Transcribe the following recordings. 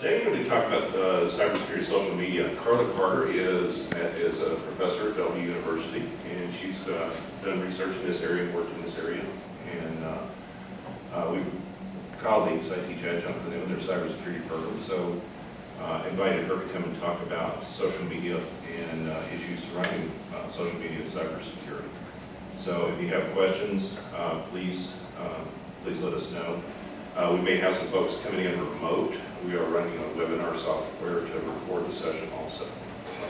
Today we're going to talk about cybersecurity social media. Carla Carter is a professor at Bellevue University, and she's done research in this area and worked in this area. And we colleagues, I teach adjunct for them in their cybersecurity program, so invited her to come and talk about social media and issues surrounding social media and cybersecurity. So if you have questions, please let us know. We may have some folks coming in remote. We are running a webinar software to record the session also. So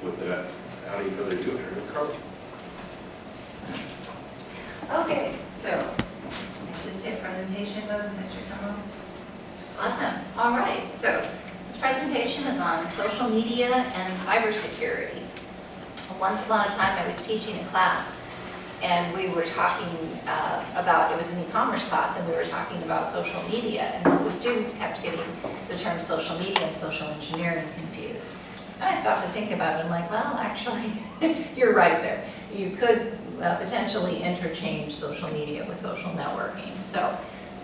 with that, how do you further do it, Carla? Okay, so let's just hit presentation mode and let you come on. Awesome. All right, so this presentation is on social media and cybersecurity. Once upon a time, I was teaching a class, and we were talking about, it was an e-commerce class, and we were talking about social media, and the students kept getting the term social media and social engineering confused. And I stopped to think about it, I'm like, well, actually, you're right there. You could potentially interchange social media with social networking. So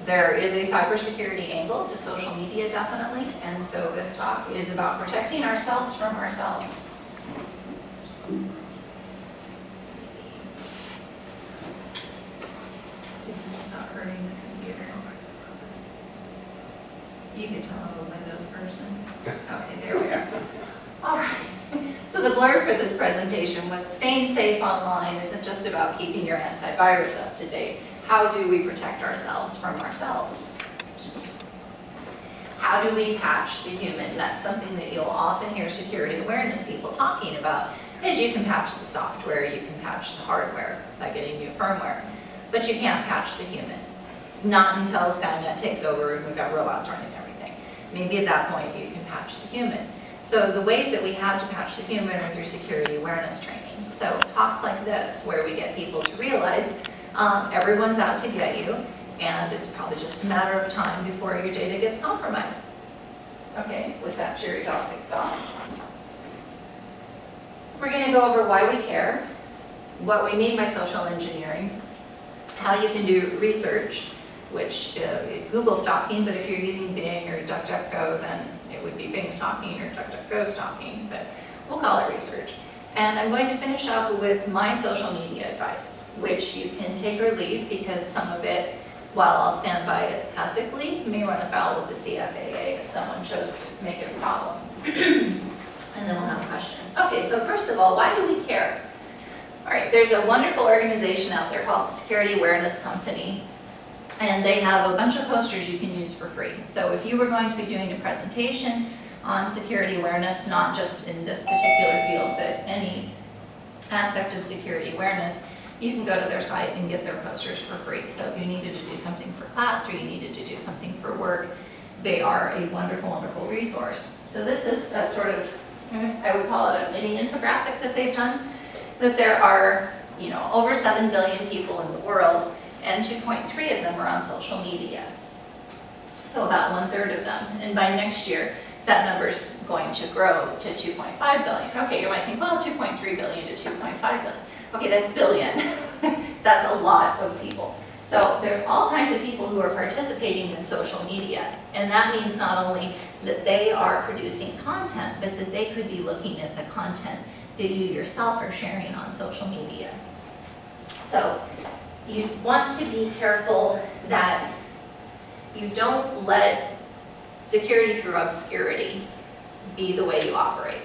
there is a cybersecurity angle to social media, definitely, and so this talk is about protecting ourselves from ourselves. Not hurting the computer. You can tell I'm a Windows person. Okay, there we are. All right. So the blurb for this presentation was staying safe online isn't just about keeping your antivirus up to date. How do we protect ourselves from ourselves? How do we patch the human? That's something that you'll often hear security awareness people talking about, is you can patch the software, you can patch the hardware by getting new firmware, but you can't patch the human. Not until Skynet takes over and we've got robots running everything. Maybe at that point you can patch the human. So the ways that we have to patch the human are through security awareness training. So talks like this, where we get people to realize everyone's out to get you, and it's probably just a matter of time before your data gets compromised. Okay, with that cheery topic thought. We're going to go over why we care, what we mean by social engineering, how you can do research, which is Google stalking, but if you're using Bing or DuckDuckGo, then it would be Bing stalking or DuckDuckGo stalking, but we'll call it research. And I'm going to finish up with my social media advice, which you can take or leave, because some of it, while I'll stand by it ethically, may run afoul of the CFAA if someone chose to make it a problem. And then we'll have questions. Okay, so first of all, why do we care? All right, there's a wonderful organization out there called Security Awareness Company, and they have a bunch of posters you can use for free. So if you were going to be doing a presentation on security awareness, not just in this particular field, but any aspect of security awareness, you can go to their site and get their posters for free. So if you needed to do something for class or you needed to do something for work, they are a wonderful, wonderful resource. So this is a sort of, I would call it a mini infographic that they've done, that there are, over 7 billion people in the world, and 2.3 of them are on social media. So about 1/3 of them. And by next year, that number's going to grow to 2.5 billion. Okay, you might think, well, 2.3 billion to 2.5 billion. Okay, that's billion. That's a lot of people. So there's all kinds of people who are participating in social media. And that means not only that they are producing content, but that they could be looking at the content that you yourself are sharing on social media. So you want to be careful that you don't let security through obscurity be the way you operate.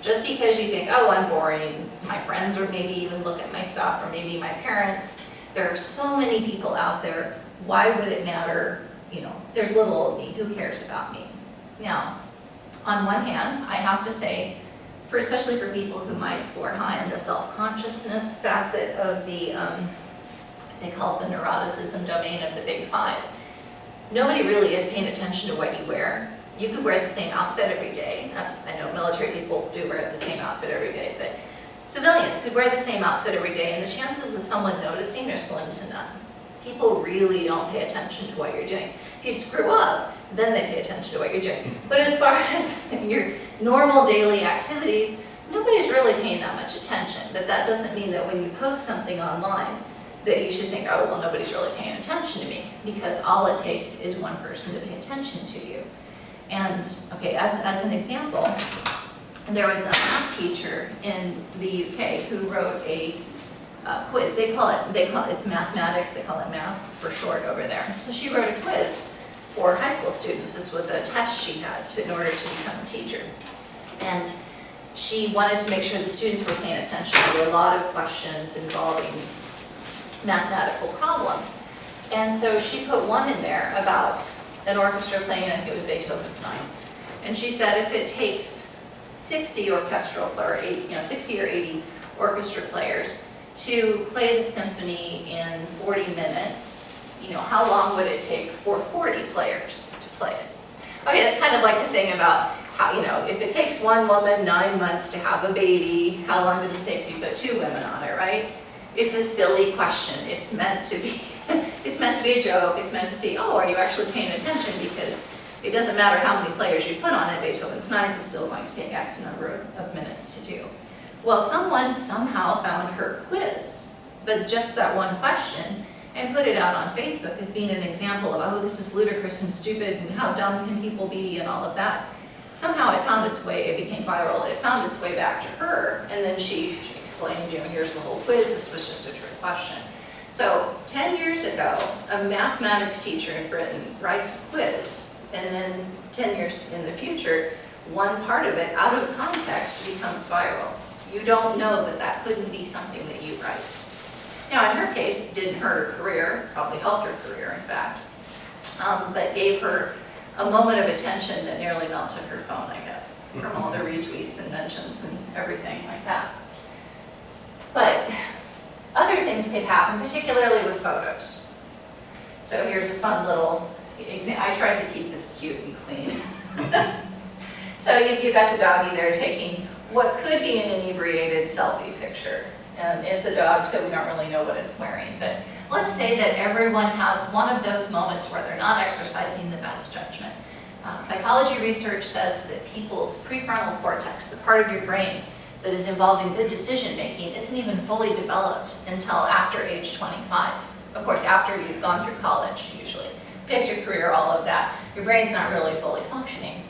Just because you think, oh, I'm boring, my friends or maybe even look at my stuff, or maybe my parents, there are so many people out there, why would it matter? There's little old me, who cares about me? Now, on one hand, I have to say, especially for people who might score high in the self-consciousness facet of the, they call it the neuroticism domain of the big five. Nobody really is paying attention to what you wear. You could wear the same outfit every day. I know military people do wear the same outfit every day, but civilians could wear the same outfit every day, and the chances of someone noticing are slim to none. People really don't pay attention to what you're doing. If you screw up, then they pay attention to what you're doing. But as far as your normal daily activities, nobody's really paying that much attention. But that doesn't mean that when you post something online that you should think, oh, well, nobody's really paying attention to me, because all it takes is one person to pay attention to you. And, okay, as an example, there was a math teacher in the UK who wrote a quiz. They call it, it's mathematics, they call it maths for short over there. So she wrote a quiz for high school students. This was a test she had in order to become a teacher. And she wanted to make sure the students were paying attention. There were a lot of questions involving mathematical problems. And so she put one in there about an orchestra playing, I think it was Beethoven's Ninth. And she said if it takes 60 orchestral players, 60 or 80 orchestra players to play the symphony in 40 minutes, how long would it take for 40 players to play it? Okay, it's kind of like the thing about how, if it takes one woman 9 months to have a baby, how long does it take if you put 2 women on it, right? It's a silly question. It's meant to be, it's meant to be a joke. It's meant to see, oh, are you actually paying attention? Because it doesn't matter how many players you put on it, Beethoven's Ninth is still going to take X number of minutes to do. Well, someone somehow found her quiz, but just that one question, and put it out on Facebook as being an example of, oh, this is ludicrous and stupid, and how dumb can people be, and all of that. Somehow it found its way, it became viral, it found its way back to her, and then she explained, here's the whole quiz, this was just a trick question. So 10 years ago, a mathematics teacher in Britain writes a quiz, and then 10 years in the future, one part of it, out of context, becomes viral. You don't know that that couldn't be something that you write. Now, in her case, it didn't hurt her career, probably helped her career, in fact, but gave her a moment of attention that nearly melted her phone, I guess, from all the retweets and mentions and everything like that. But other things could happen, particularly with photos. So here's a fun little example. I tried to keep this cute and clean. So you've got the doggy there taking what could be an inebriated selfie picture. And it's a dog, so we don't really know what it's wearing. But let's say that everyone has one of those moments where they're not exercising the best judgment. Psychology research says that people's prefrontal cortex, the part of your brain that is involved in good decision making, isn't even fully developed until after age 25. Of course, after you've gone through college, usually. Picked your career, all of that. Your brain's not really fully functioning.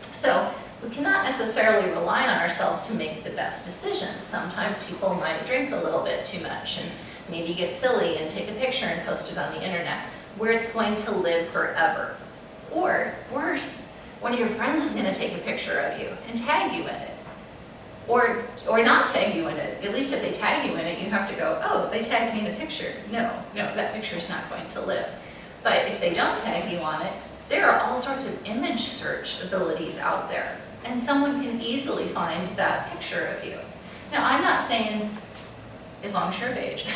So we cannot necessarily rely on ourselves to make the best decisions. Sometimes people might drink a little bit too much and maybe get silly and take a picture and post it on the internet, where it's going to live forever. Or worse, one of your friends is going to take a picture of you and tag you in it. Or not tag you in it. At least if they tag you in it, you have to go, oh, they tagged me in a picture. No, that picture is not going to live. But if they don't tag you on it, there are all sorts of image search abilities out there. And someone can easily find that picture of you. Now, I'm not saying, as long as you're of age,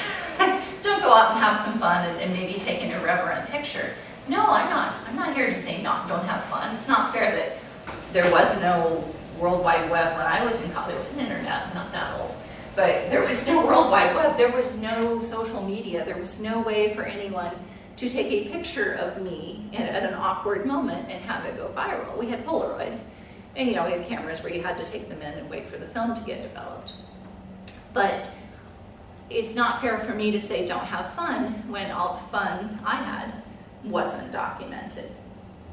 don't go out and have some fun and maybe take an irreverent picture. No, I'm not. I'm not here to say don't have fun. It's not fair that there was no World Wide Web when I was in college. There was an internet, I'm not that old. But there was no World Wide Web. There was no social media. There was no way for anyone to take a picture of me at an awkward moment and have it go viral. We had Polaroids. And we had cameras where you had to take them in and wait for the film to get developed. But it's not fair for me to say don't have fun when all the fun I had wasn't documented.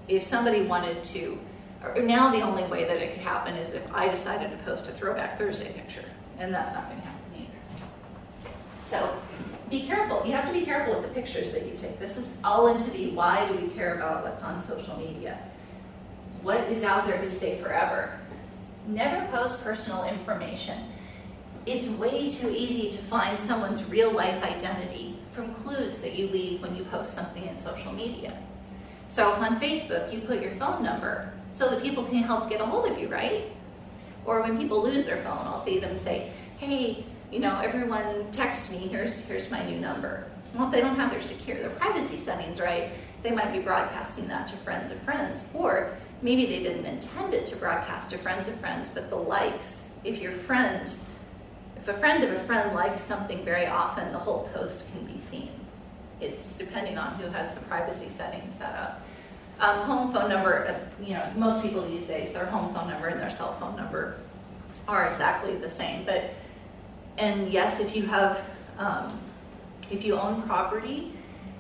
If somebody wanted to, or now the only way that it could happen is if I decided to post a Throwback Thursday picture, and that's not going to happen either. So be careful. You have to be careful with the pictures that you take. This is all into the why do we care about what's on social media. What is out there to stay forever? Never post personal information. It's way too easy to find someone's real life identity from clues that you leave when you post something in social media. So on Facebook, you put your phone number so that people can help get a hold of you, right? Or when people lose their phone, I'll see them say, hey, everyone text me, here's my new number. Well, if they don't have their privacy settings right, they might be broadcasting that to friends of friends. Or maybe they didn't intend it to broadcast to friends of friends, but the likes, if a friend of a friend likes something very often, the whole post can be seen. It's depending on who has the privacy settings set up. Home phone number, most people these days, their home phone number and their cell phone number are exactly the same. And yes, if you have, if you own property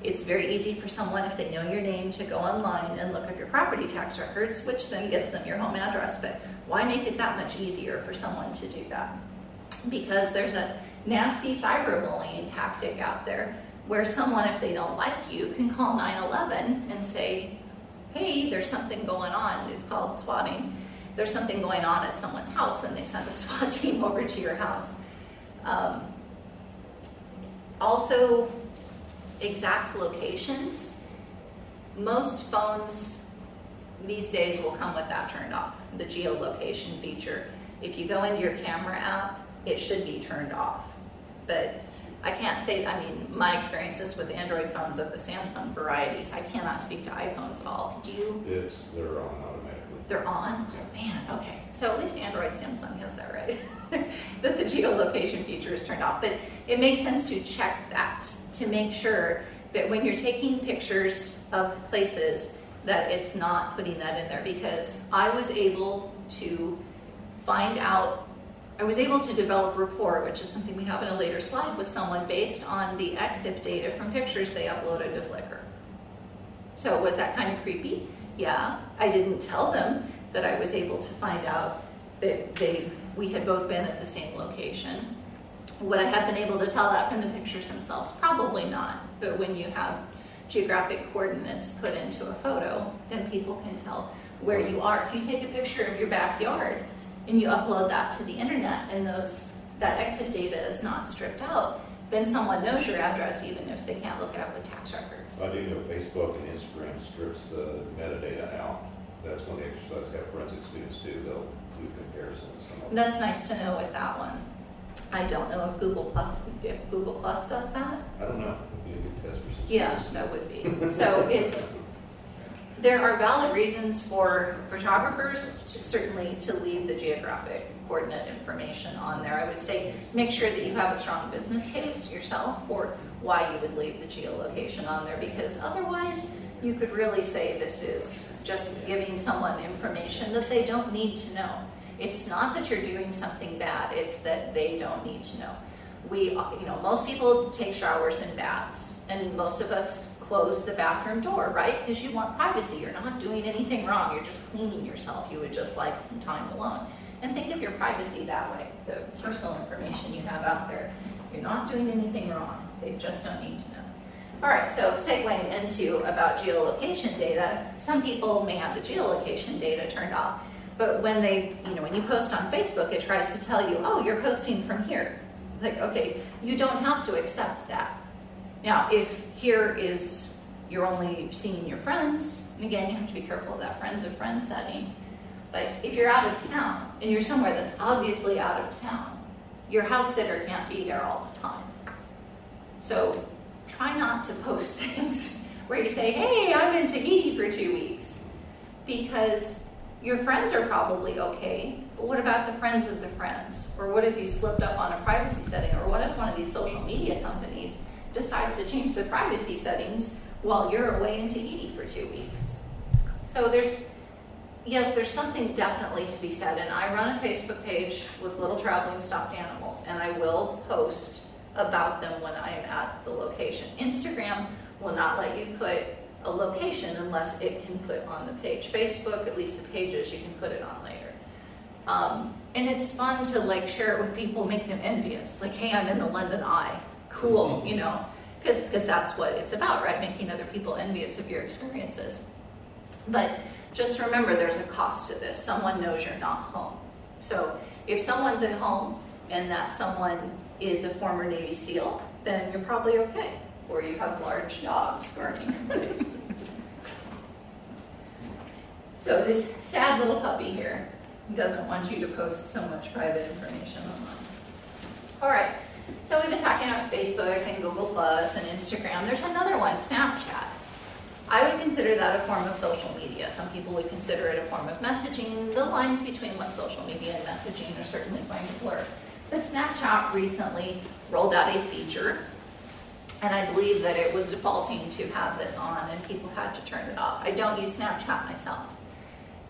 It's very easy for someone, if they know your name, to go online and look up your property tax records, which then gives them your home address. But why make it that much easier for someone to do that? Because there's a nasty cyberbullying tactic out there where someone, if they don't like you, can call 911 and say, hey, there's something going on. It's called swatting. There's something going on at someone's house, and they send a SWAT team over to your house. Also, exact locations. Most phones these days will come with that turned off, the geolocation feature. If you go into your camera app, it should be turned off. But I can't say, I mean, my experience is with Android phones of the Samsung varieties. I cannot speak to iPhones at all. Could you? They're on automatically. They're on? Oh, man, okay. So at least Android, Samsung has that right, that the geolocation feature is turned off. But it makes sense to check that, to make sure that when you're taking pictures of places, that it's not putting that in there. Because I was able to find out, I was able to develop rapport, which is something we have in a later slide, with someone based on the EXIF data from pictures they uploaded to Flickr. So was that kind of creepy? Yeah. I didn't tell them that I was able to find out that we had both been at the same location. Would I have been able to tell that from the pictures themselves? Probably not. But when you have geographic coordinates put into a photo, then people can tell where you are. If you take a picture of your backyard and you upload that to the internet and that EXIF data is not stripped out, then someone knows your address even if they can't look it up with tax records. I do know Facebook and Instagram strips the metadata out. That's one of the exercises that forensic students do. They'll do comparisons. That's nice to know with that one. I don't know if Google Plus does that. I don't know. It'd be a good test for some Yeah, students. that would be. So there are valid reasons for photographers certainly to leave the geographic coordinate information on there. I would say make sure that you have a strong business case yourself for why you would leave the geolocation on there, because otherwise you could really say this is just giving someone information that they don't need to know. It's not that you're doing something bad, it's that they don't need to know. Most people take showers and baths, and most of us close the bathroom door, right? Because you want privacy. You're not doing anything wrong. You're just cleaning yourself. You would just like some time alone. And think of your privacy that way, the personal information you have out there. You're not doing anything wrong. They just don't need to know. All right, so segueing into about geolocation data, some people may have the geolocation data turned off, but when when you post on Facebook, it tries to tell you, oh, you're posting from here. Like, okay, you don't have to accept that. Now, if here is you're only seeing your friends, and again, you have to be careful of that friends of friends setting. Like, if you're out of town and you're somewhere that's obviously out of town, your house sitter can't be there all the time. So try not to post things where you say, hey, I'm in Tahiti for 2 weeks, because your friends are probably okay, but what about the friends of the friends? Or what if you slipped up on a privacy setting? Or what if one of these social media companies decides to change the privacy settings while you're away in Tahiti for 2 weeks? So there's something definitely to be said, and I run a Facebook page with little traveling stuffed animals, and I will post about them when I am at the location. Instagram will not let you put a location unless it can put on the page. Facebook, at least the pages, you can put it on later. And it's fun to share it with people, make them envious. Like, hey, I'm in the London Eye. Cool, because that's what it's about, right? Making other people envious of your experiences. But just remember, there's a cost to this. Someone knows you're not home. So if someone's at home and that someone is a former Navy SEAL, then you're probably okay. Or you have large dogs guarding your place. So this sad little puppy here doesn't want you to post so much private information online. All right, so we've been talking about Facebook and Google Plus and Instagram. There's another one, Snapchat. I would consider that a form of social media. Some people would consider it a form of messaging. The lines between what's social media and messaging are certainly going to blur. But Snapchat recently rolled out a feature, and I believe that it was defaulting to have this on, and people had to turn it off. I don't use Snapchat myself.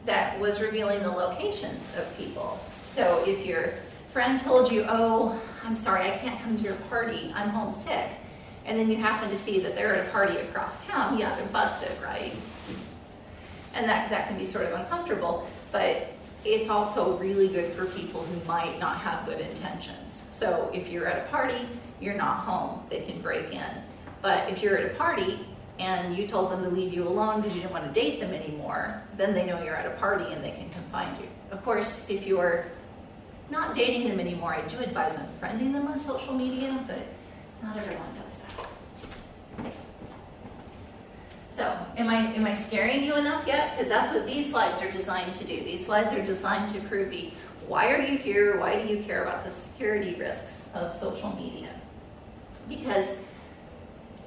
That was revealing the locations of people. So if your friend told you, oh, I'm sorry, I can't come to your party, I'm homesick, and then you happen to see that they're at a party across town, yeah, they're busted, right? And that can be sort of uncomfortable, but it's also really good for people who might not have good intentions. So if you're at a party, you're not home, they can break in. But if you're at a party and you told them to leave you alone because you didn't want to date them anymore, then they know you're at a party and they can come find you. Of course, if you're not dating them anymore, I do advise unfriending them on social media, but not everyone does that. So, am I scaring you enough yet? Because that's what these slides are designed to do. These slides are designed to prove why are you here? Why do you care about the security risks of social media? Because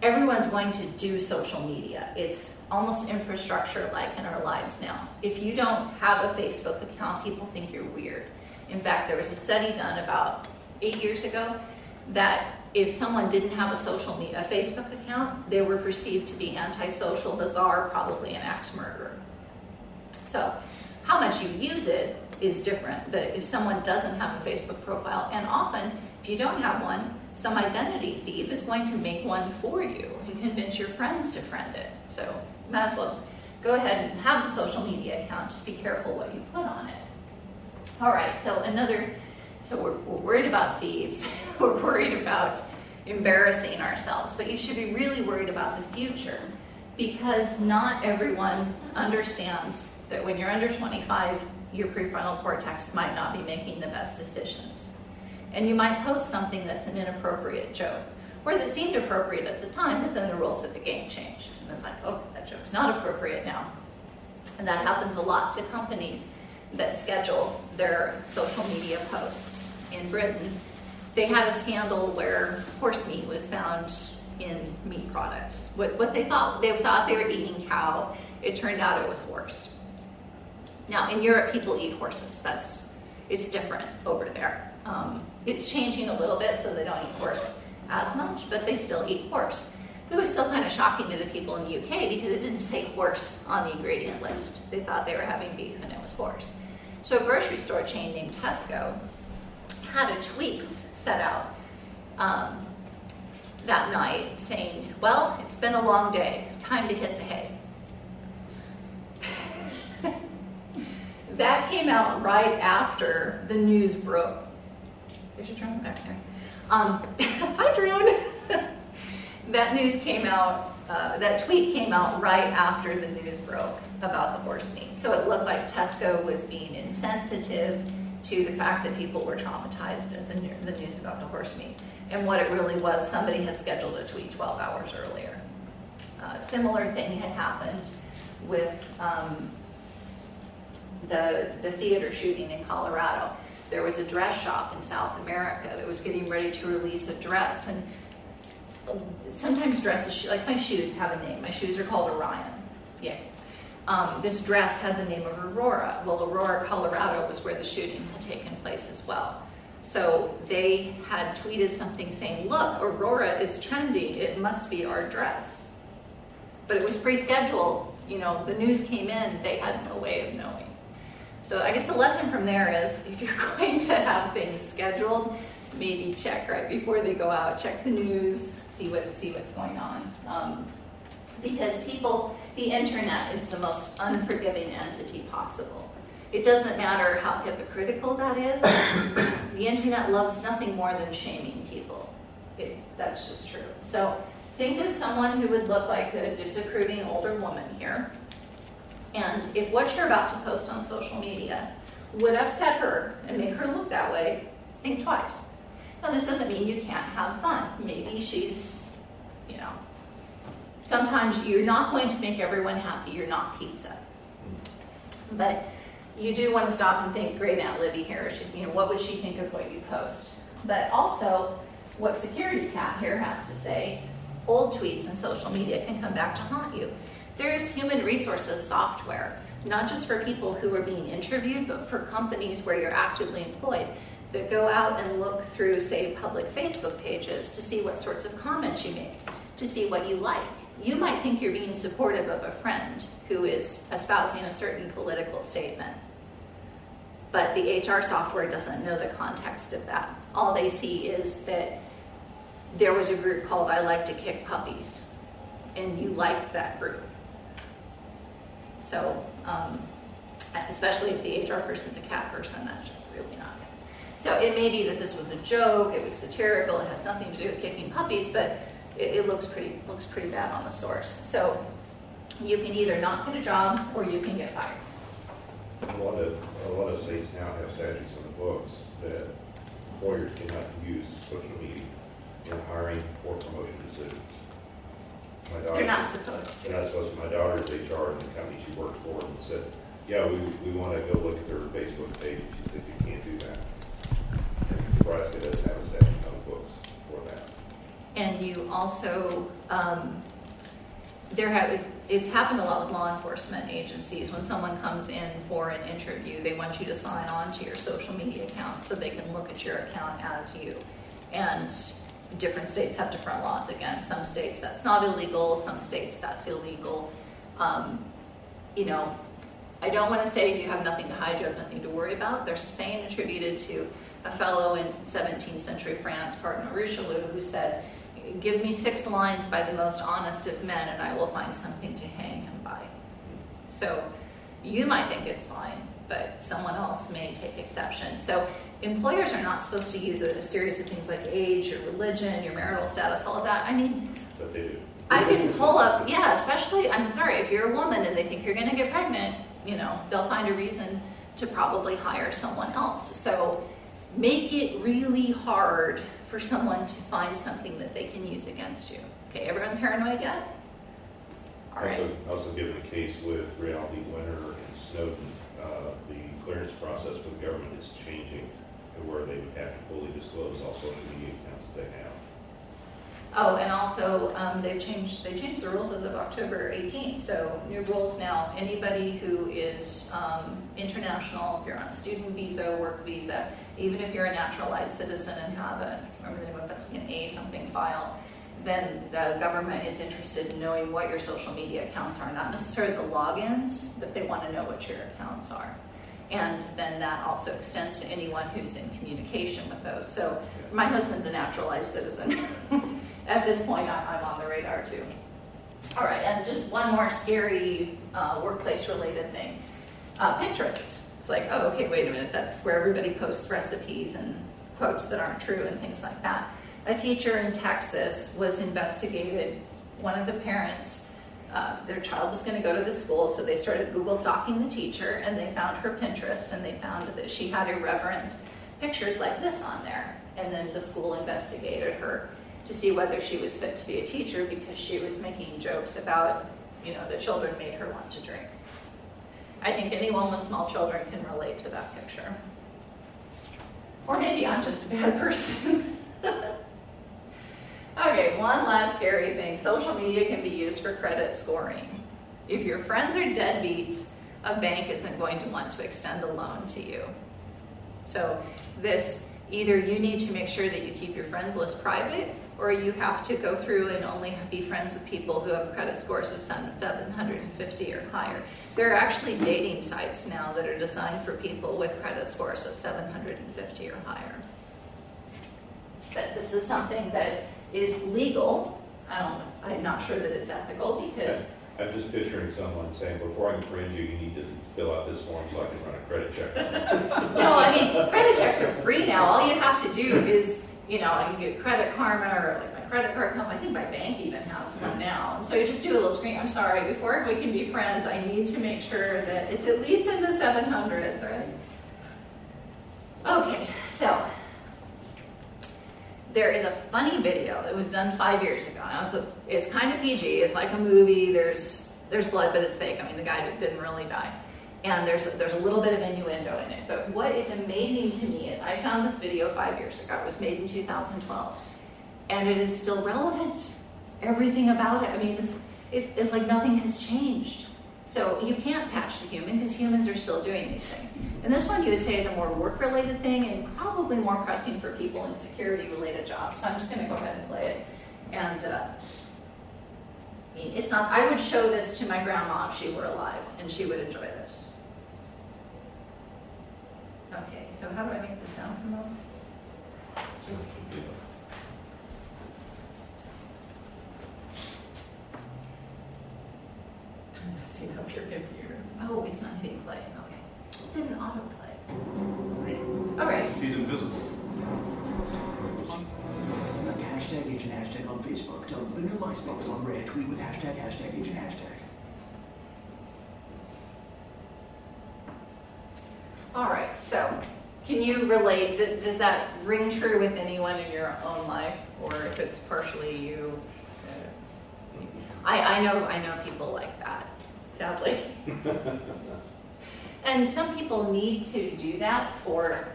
everyone's going to do social media. It's almost infrastructure-like in our lives now. If you don't have a Facebook account, people think you're weird. In fact, there was a study done about 8 years ago that if someone didn't have a Facebook account, they were perceived to be antisocial, bizarre, probably an axe murderer. So how much you use it is different, but if someone doesn't have a Facebook profile, and often if you don't have one, some identity thief is going to make one for you and convince your friends to friend it. So you might as well just go ahead and have the social media account, just be careful what you put on it. All right, so we're worried about thieves, we're worried about embarrassing ourselves, but you should be really worried about the future, because not everyone understands that when you're under 25, your prefrontal cortex might not be making the best decisions. And you might post something that's an inappropriate joke, or that seemed appropriate at the time, but then the rules of the game changed. And it's like, oh, that joke's not appropriate now. And that happens a lot to companies that schedule their social media posts. In Britain, they had a scandal where horse meat was found in meat products. What they thought they were eating cow. It turned out it was horse. Now, in Europe, people eat horses. It's different over there. It's changing a little bit, so they don't eat horse as much, but they still eat horse. It was still kind of shocking to the people in the UK because it didn't say horse on the ingredient list. They thought they were having beef and it was horse. So a grocery store chain named Tesco had a tweet set out that night saying, well, it's been a long day, time to hit the hay. That came out right after the news broke. I should turn it back here. Hi, Drew. That news came out, that tweet came out right after the news broke about the horse meat. So it looked like Tesco was being insensitive to the fact that people were traumatized at the news about the horse meat. And what it really was, somebody had scheduled a tweet 12 hours earlier. Similar thing had happened with the theater shooting in Colorado. There was a dress shop in South America that was getting ready to release a dress. And sometimes dresses, like my shoes have a name. My shoes are called Orion. Yeah. This dress had the name of Aurora. Well, Aurora, Colorado was where the shooting had taken place as well. So they had tweeted something saying, look, Aurora is trending. It must be our dress. But it was pre-scheduled. You know, the news came in. They had no way of knowing. So I guess the lesson from there is if you're going to have things scheduled, maybe check right before they go out. Check the news, see what's going on. Because the internet is the most unforgiving entity possible. It doesn't matter how hypocritical that is. The internet loves nothing more than shaming people. That's just true. So think of someone who would look like a disapproving older woman here. And if what you're about to post on social media would upset her and make her look that way, think twice. Now, this doesn't mean you can't have fun. Maybe she's, sometimes you're not going to make everyone happy. You're not pizza. But you do want to stop and think, great Aunt Libby here, what would she think of what you post? But also, what Security Cat here has to say, old tweets and social media can come back to haunt you. There's human resources software, not just for people who are being interviewed, but for companies where you're actively employed that go out and look through, say, public Facebook pages to see what sorts of comments you make, to see what you like. You might think you're being supportive of a friend who is espousing a certain political statement, but the HR software doesn't know the context of that. All they see is that there was a group called I Like to Kick Puppies, and you liked that group. So, especially if the HR person's a cat person, that's just really not good. So it may be that this was a joke, it was satirical, it has nothing to do with kicking puppies, but it looks pretty bad on the source. So you can either not get a job or you can get fired. A lot of states now have statutes in the books that employers cannot use social media in hiring or promotion decisions. They're not supposed to. They're not supposed to. My daughter's HR in the company she worked for and said, yeah, we want to go look at their Facebook page. She said, you can't do that. And Nebraska doesn't have a statute on the books for that. And you also, it's happened a lot with law enforcement agencies. When someone comes in for an interview, they want you to sign on to your social media account so they can look at your account as you. And different states have different laws. Again, some states that's not illegal, some states that's illegal. You know, I don't want to say if you have nothing to hide, you have nothing to worry about. There's a saying attributed to a fellow in 17th century France, Cardinal Richelieu, who said, give me 6 lines by the most honest of men and I will find something to hang him by. So you might think it's fine, but someone else may take exception. So employers are not supposed to use a series of things like age, your religion, your marital status, all of that. I mean, But they do. I can pull up, yeah, especially, I'm sorry, if you're a woman and they think you're going to get pregnant, you know, they'll find a reason to probably hire someone else. So make it really hard for someone to find something that they can use against you. Okay, everyone paranoid yet? All right. Also given the case with Reality Winner and Snowden, the clearance process for the government is changing to where they have to fully disclose all social media accounts that they have. Oh, and also they changed the rules as of October 18th. So new rules now. Anybody who is international, if you're on a student visa, work visa, even if you're a naturalized citizen and have a, I can't remember the name of it, it's like an A something file, then the government is interested in knowing what your social media accounts are, not necessarily the logins, but they want to know what your accounts are. And then that also extends to anyone who's in communication with those. So my husband's a naturalized citizen. At this point, I'm on the radar too. All right, and just one more scary workplace-related thing. Pinterest. It's like, oh, okay, wait a minute. That's where everybody posts recipes and quotes that aren't true and things like that. A teacher in Texas was investigated. One of the parents, their child was going to go to the school, so they started Google stalking the teacher, and they found her Pinterest, and they found that she had irreverent pictures like this on there. And then the school investigated her to see whether she was fit to be a teacher because she was making jokes about, you know, the children made her want to drink. I think anyone with small children can relate to that picture. Or maybe I'm just a bad person. Okay, one last scary thing. Social media can be used for credit scoring. If your friends are deadbeats, a bank isn't going to want to extend a loan to you. So this, either you need to make sure that you keep your friends list private, or you have to go through and only be friends with people who have credit scores of 750 or higher. There are actually dating sites now that are designed for people with credit scores of 750 or higher. But this is something that is legal. I'm not sure that it's ethical because... I'm just picturing someone saying, before I can friend you, you need to fill out this form so I can run a credit check. No, I mean, credit checks are free now. All you have to do is, you know, I can get Credit Karma or like my credit card company. I think my bank even has one now. And so you just do a little screen. I'm sorry, before we can be friends, I need to make sure that it's at least in the 700s, right? Okay, so there is a funny video that was done 5 years ago. It's kind of PG. It's like a movie. There's blood, but it's fake. I mean, the guy didn't really die. And there's a little bit of innuendo in it. But what is amazing to me is I found this video 5 years ago. It was made in 2012. And it is still relevant. Everything about it. I mean, it's like nothing has changed. So you can't patch the human because humans are still doing these things. And this one you would say is a more work-related thing and probably more pressing for people in security-related jobs. So I'm just going to go ahead and play it. And I mean, it's not, I would show this to my grandma if she were alive and she would enjoy this. Okay, so how do I make the sound come up? messing up your computer. Oh, it's not hitting play, okay. It didn't autoplay. All right. He's invisible. Like hashtag Agent hashtag on Facebook. Tell the new likes box on Red. Tweet with hashtag Agent hashtag. All right, so can you relate, does that ring true with anyone in your own life, or if it's partially you? I know people like that, sadly. And some people need to do that for,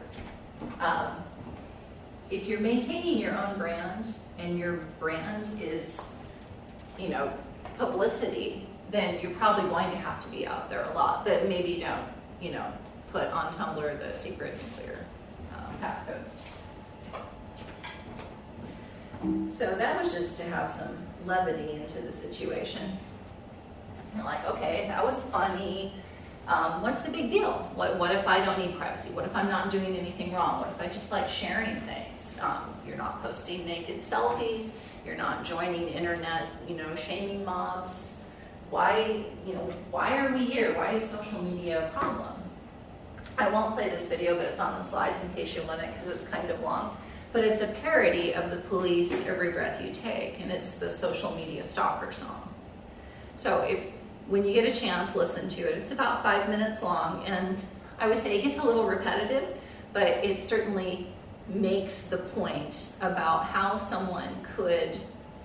if you're maintaining your own brand and your brand is, publicity, then you're probably going to have to be out there a lot, but maybe don't, put on Tumblr the secret nuclear passcodes. So that was just to have some levity into the situation. You're like, okay, that was funny. What's the big deal? What if I don't need privacy? What if I'm not doing anything wrong? What if I just like sharing things? You're not posting naked selfies. You're not joining internet, shaming mobs. Why are we here? Why is social media a problem? I won't play this video, but it's on the slides in case you want it because it's kind of long. But it's a parody of the Police Every Breath You Take, and it's the social media stalker song. So when you get a chance, listen to it. It's about 5 minutes long, and I would say it gets a little repetitive, but it certainly makes the point about how someone could,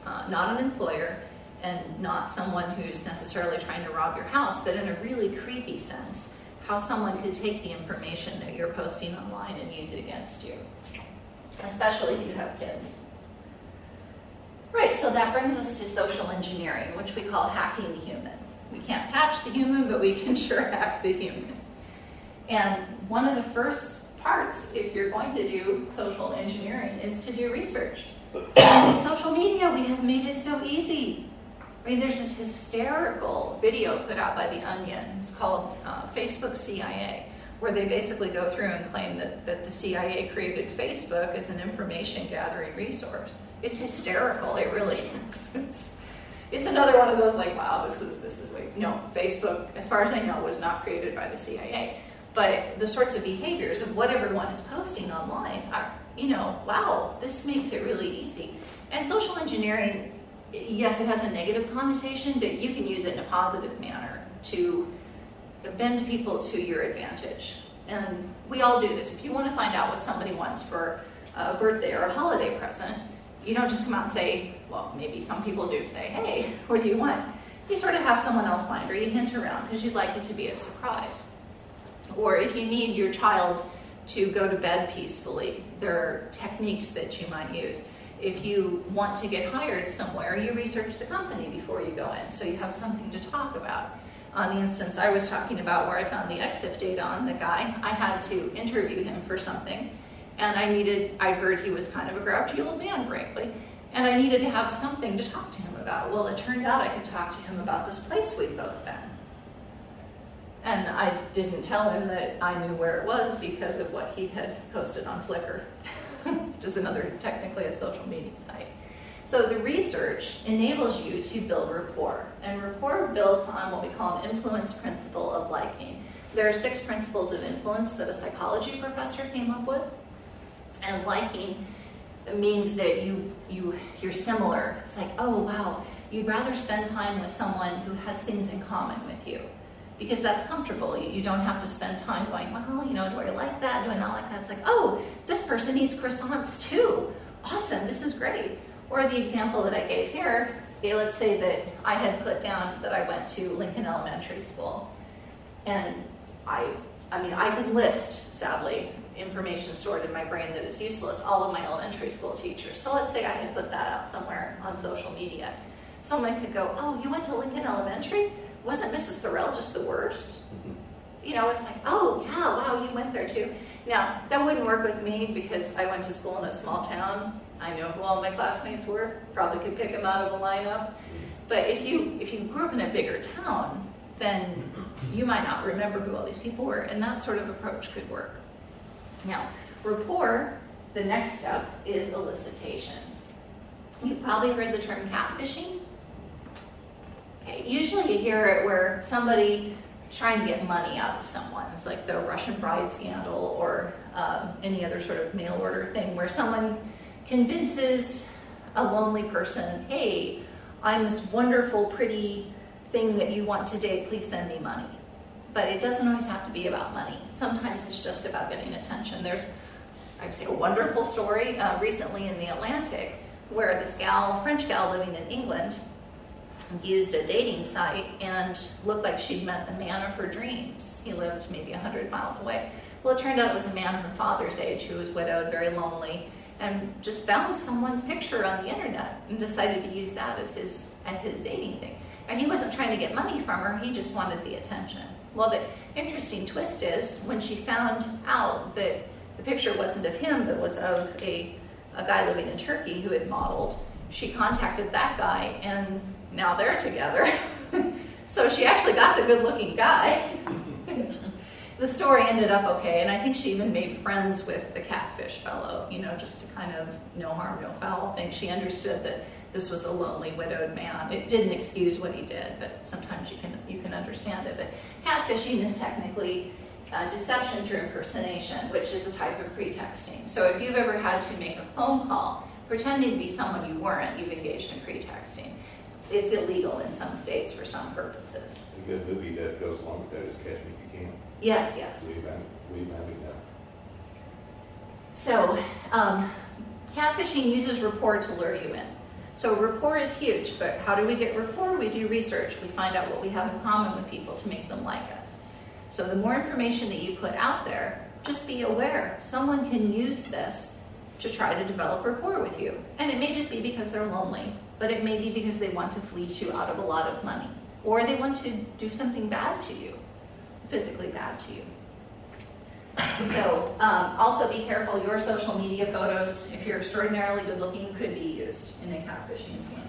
not an employer, and not someone who's necessarily trying to rob your house, but in a really creepy sense, how someone could take the information that you're posting online and use it against you, especially if you have kids. Right, so that brings us to social engineering, which we call hacking the human. We can't patch the human, but we can sure hack the human. And one of the first parts, if you're going to do social engineering, is to do research. And with social media, we have made it so easy. There's this hysterical video put out by The Onion. It's called Facebook CIA, where they basically go through and claim that the CIA created Facebook as an information gathering resource. It's hysterical, it really is. It's another one of those like, wow, this is way. No, Facebook, as far as I know, was not created by the CIA. But the sorts of behaviors of what everyone is posting online are, wow, this makes it really easy. And social engineering, yes, it has a negative connotation, but you can use it in a positive manner to bend people to your advantage. And we all do this. If you want to find out what somebody wants for a birthday or a holiday present, you don't just come out and say, well, maybe some people do say, hey, what do you want? You sort of have someone else find, or you hint around because you'd like it to be a surprise. Or if you need your child to go to bed peacefully, there are techniques that you might use. If you want to get hired somewhere, you research the company before you go in, so you have something to talk about. On the instance I was talking about where I found the EXIF data on the guy, I had to interview him for something, and I heard he was kind of a grouchy old man, frankly, and I needed to have something to talk to him about. Well, it turned out I could talk to him about this place we'd both been. And I didn't tell him that I knew where it was because of what he had posted on Flickr, which is technically a social media site. So the research enables you to build rapport. And rapport builds on what we call an influence principle of liking. There are 6 principles of influence that a psychology professor came up with. And liking means that you're similar. It's like, oh, wow, you'd rather spend time with someone who has things in common with you. Because that's comfortable. You don't have to spend time going, well, do I like that? Do I not like that? It's like, oh, this person eats croissants too. Awesome, this is great. Or the example that I gave here, let's say that I had put down that I went to Lincoln Elementary School. And I could list, sadly, information stored in my brain that is useless, all of my elementary school teachers. So let's say I had put that out somewhere on social media. Someone could go, oh, you went to Lincoln Elementary? Wasn't Mrs. Thorell just the worst? It's like, oh, yeah, wow, you went there too. Now, that wouldn't work with me because I went to school in a small town. I know who all my classmates were, probably could pick them out of a lineup. But if you grew up in a bigger town, then you might not remember who all these people were, and that sort of approach could work. Now, rapport, the next step is elicitation. You've probably heard the term catfishing. Usually you hear it where somebody trying to get money out of someone. It's like the Russian bride scandal or any other sort of mail order thing where someone convinces a lonely person, hey, I'm this wonderful, pretty thing that you want to date, please send me money. But it doesn't always have to be about money. Sometimes it's just about getting attention. There's, I would say, a wonderful story recently in the Atlantic where this gal, French gal living in England, used a dating site and looked like she'd met the man of her dreams. He lived maybe 100 miles away. Well, it turned out it was a man her father's age who was widowed, very lonely, and just found someone's picture on the internet and decided to use that as his dating thing. And he wasn't trying to get money from her, he just wanted the attention. Well, the interesting twist is when she found out that the picture wasn't of him, but was of a guy living in Turkey who had modeled, she contacted that guy, and now they're together. So she actually got the good-looking guy. The story ended up okay, and I think she even made friends with the catfish fellow, just to kind of no harm, no foul thing. She understood that this was a lonely, widowed man. It didn't excuse what he did, but sometimes you can understand it. But catfishing is technically deception through impersonation, which is a type of pretexting. So if you've ever had to make a phone call pretending to be someone you weren't, you've engaged in pretexting. It's illegal in some states for some purposes. A good movie that goes along with that is Catch Me If You Can. Yes. We've had that. So, catfishing uses rapport to lure you in. So rapport is huge, but how do we get rapport? We do research. We find out what we have in common with people to make them like us. So the more information that you put out there, just be aware. Someone can use this to try to develop rapport with you. And it may just be because they're lonely, but it may be because they want to fleece you out of a lot of money, or they want to do something bad to you, physically bad to you. So also be careful, your social media photos, if you're extraordinarily good looking, could be used in a catfishing scam.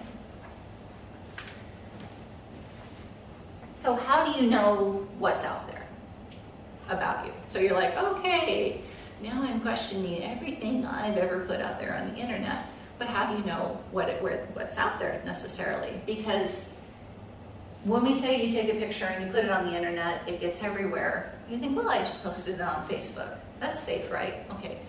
So how do you know what's out there about you? So you're like, okay, now I'm questioning everything I've ever put out there on the internet, but how do you know what's out there necessarily? Because when we say you take a picture and you put it on the internet, it gets everywhere. You think, well, I just posted it on Facebook. That's safe, right? Okay.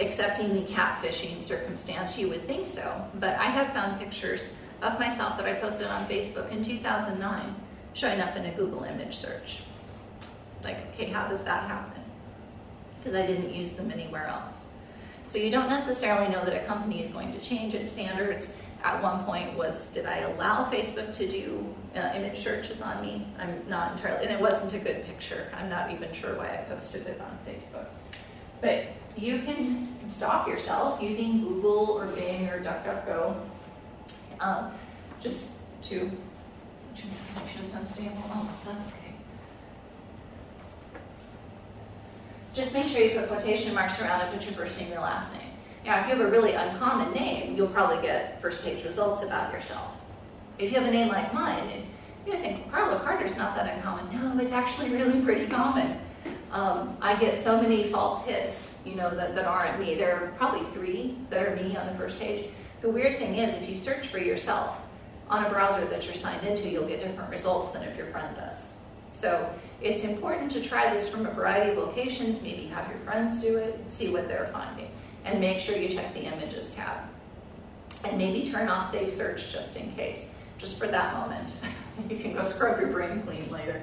Accepting the catfishing circumstance, you would think so. But I have found pictures of myself that I posted on Facebook in 2009 showing up in a Google image search. Like, okay, how does that happen? Because I didn't use them anywhere else. So you don't necessarily know that a company is going to change its standards. At one point did I allow Facebook to do image searches on me? I'm not entirely, and it wasn't a good picture. I'm not even sure why I posted it on Facebook. But you can stalk yourself using Google or Bing or DuckDuckGo just to make connections unstable. Oh, that's okay. Just make sure you put quotation marks around it, put your first name, your last name. Now, if you have a really uncommon name, you'll probably get first-page results about yourself. If you have a name like mine, and you think, Carla Carter's not that uncommon. No, it's actually really pretty common. I get so many false hits, that aren't me. There are probably 3 that are me on the first page. The weird thing is, if you search for yourself on a browser that you're signed into, you'll get different results than if your friend does. So it's important to try this from a variety of locations, maybe have your friends do it, see what they're finding. And make sure you check the images tab. And maybe turn off Save Search just in case, just for that moment. You can go scrub your brain clean later.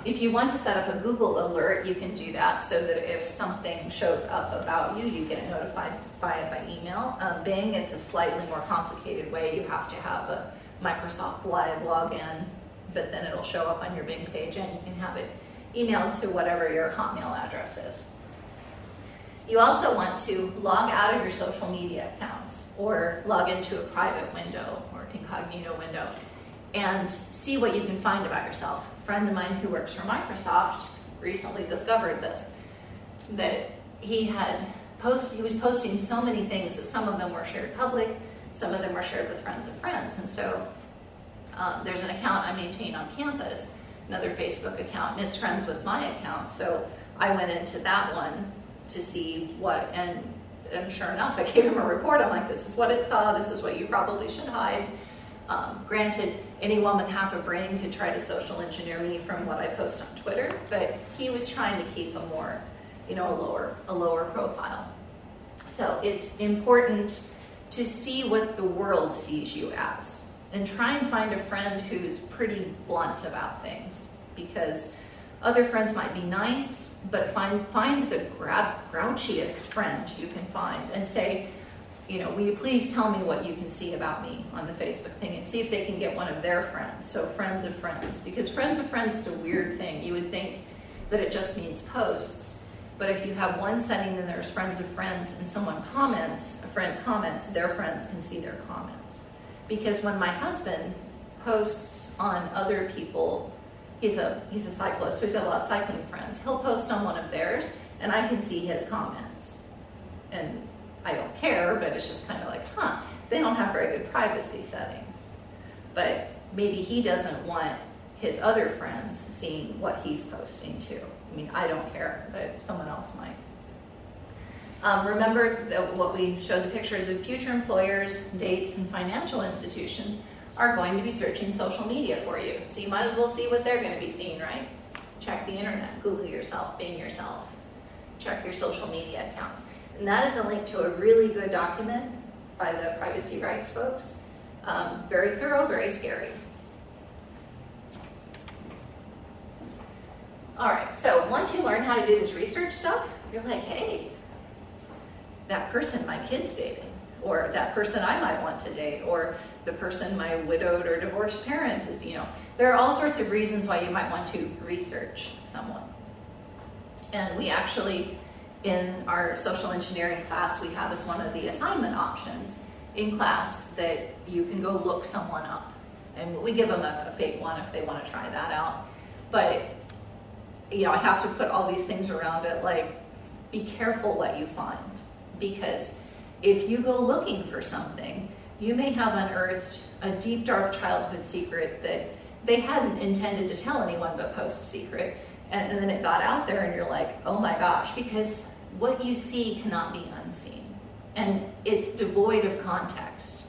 If you want to set up a Google alert, you can do that so that if something shows up about you, you get notified by it by email. Bing, it's a slightly more complicated way. You have to have a Microsoft Live login, but then it'll show up on your Bing page and you can have it emailed to whatever your Hotmail address is. You also want to log out of your social media accounts or log into a private window or incognito window and see what you can find about yourself. A friend of mine who works for Microsoft recently discovered this, that he was posting so many things that some of them were shared public, some of them were shared with friends of friends. And so there's an account I maintain on campus, another Facebook account, and it's friends with my account. So I went into that one to see and sure enough, I gave him a report. I'm like, this is what it saw, this is what you probably should hide. Granted, anyone with half a brain could try to social engineer me from what I post on Twitter, but he was trying to keep a more, a lower profile. So it's important to see what the world sees you as, and try and find a friend who's pretty blunt about things, because other friends might be nice, but find the grouchiest friend you can find and say, will you please tell me what you can see about me on the Facebook thing, and see if they can get one of their friends. So friends of friends, because friends of friends is a weird thing. You would think that it just means posts, but if you have one setting, then there's friends of friends, and someone comments, a friend comments, their friends can see their comments. Because when my husband posts on other people, he's a cyclist, so he's got a lot of cycling friends. He'll post on one of theirs, and I can see his comments. And I don't care, but it's just kind of like, they don't have very good privacy settings. But maybe he doesn't want his other friends seeing what he's posting too. I mean, I don't care, but someone else might. Remember that what we showed the pictures of future employers, dates, and financial institutions are going to be searching social media for you. So you might as well see what they're going to be seeing, right? Check the internet, Google yourself, Bing yourself, check your social media accounts. And that is a link to a really good document by the privacy rights folks. Very thorough, very scary. All right, so once you learn how to do this research stuff, you're like, hey, that person my kid's dating, or that person I might want to date, or the person my widowed or divorced parent is, There are all sorts of reasons why you might want to research someone. And we actually, in our social engineering class, we have as one of the assignment options in class that you can go look someone up. And we give them a fake one if they want to try that out. But, I have to put all these things around it, like, be careful what you find. Because if you go looking for something, you may have unearthed a deep, dark childhood secret that they hadn't intended to tell anyone but post secret. And then it got out there and you're like, oh my gosh, because what you see cannot be unseen. And it's devoid of context.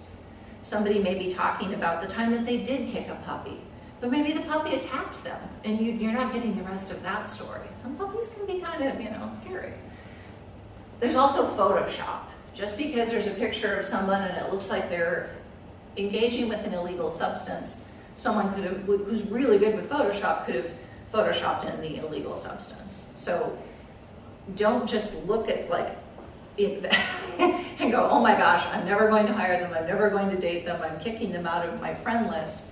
Somebody may be talking about the time that they did kick a puppy, but maybe the puppy attacked them, and you're not getting the rest of that story. Some puppies can be kind of, scary. There's also Photoshop. Just because there's a picture of someone and it looks like they're engaging with an illegal substance, someone who's really good with Photoshop could have Photoshopped in the illegal substance. So don't just look at it and go, oh my gosh, I'm never going to hire them, I'm never going to date them, I'm kicking them out of my friend list.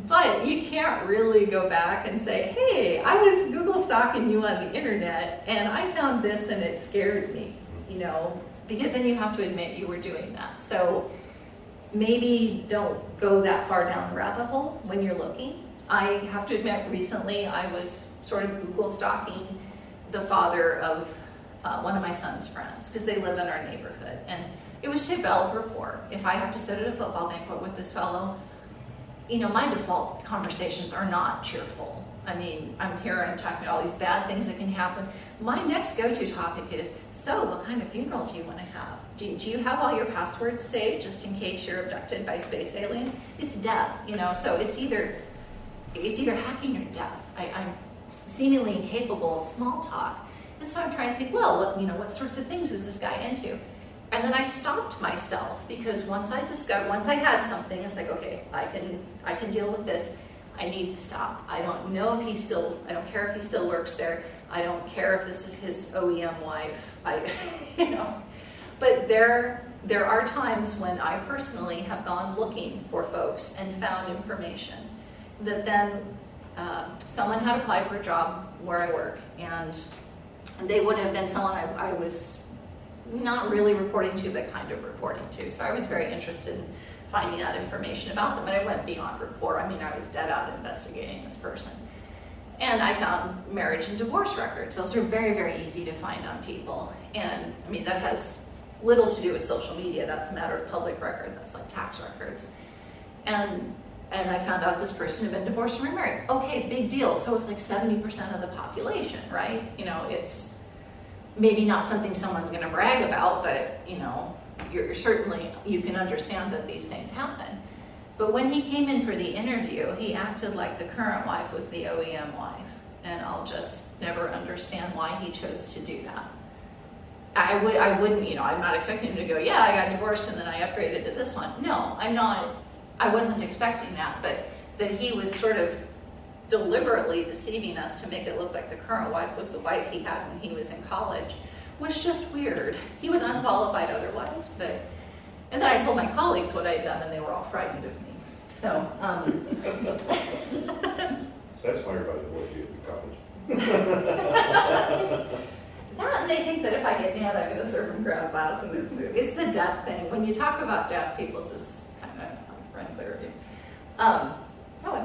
But you can't really go back and say, hey, I was Google stalking you on the internet and I found this and it scared me, because then you have to admit you were doing that. So maybe don't go that far down the rabbit hole when you're looking. I have to admit, recently I was sort of Google stalking the father of one of my son's friends, because they live in our neighborhood. And it was to develop rapport. If I have to sit at a football banquet with this fellow, my default conversations are not cheerful. I mean, I'm talking about all these bad things that can happen. My next go-to topic is, so what kind of funeral do you want to have? Do you have all your passwords saved just in case you're abducted by space aliens? It's death, so it's either hacking or death. I'm seemingly incapable of small talk. And so I'm trying to think, well, what sorts of things is this guy into? And then I stopped myself, because once I had something, it's like, okay, I can deal with this. I need to stop. I don't know if I don't care if he still works there. I don't care if this is his OEM wife. But there are times when I personally have gone looking for folks and found information that then someone had applied for a job where I work, and they would have been someone I was not really reporting to, but kind of reporting to. So I was very interested in finding out information about them, and I went beyond report. I was dead out investigating this person. And I found marriage and divorce records. Those are very, very easy to find on people. And that has little to do with social media. That's a matter of public record. That's like tax records. And I found out this person had been divorced and remarried. Okay, big deal. So it's like 70% of the population, right? It's maybe not something someone's going to brag about, but you're certainly, you can understand that these things happen. But when he came in for the interview, he acted like the current wife was the OEM wife. And I'll just never understand why he chose to do that. I wouldn't, I'm not expecting him to go, yeah, I got divorced and then I upgraded to this one. No, I wasn't expecting that, but that he was sort of deliberately deceiving us to make it look like the current wife was the wife he had when he was in college was just weird. He was unqualified otherwise, and then I told my colleagues what I had done and they were all frightened of me. So, That's why everybody avoids you at college. that and they think that if I get mad, I'm going to serve them ground glass and their food. It's the deaf thing. When you talk about deaf, people just kind of run clear of you. I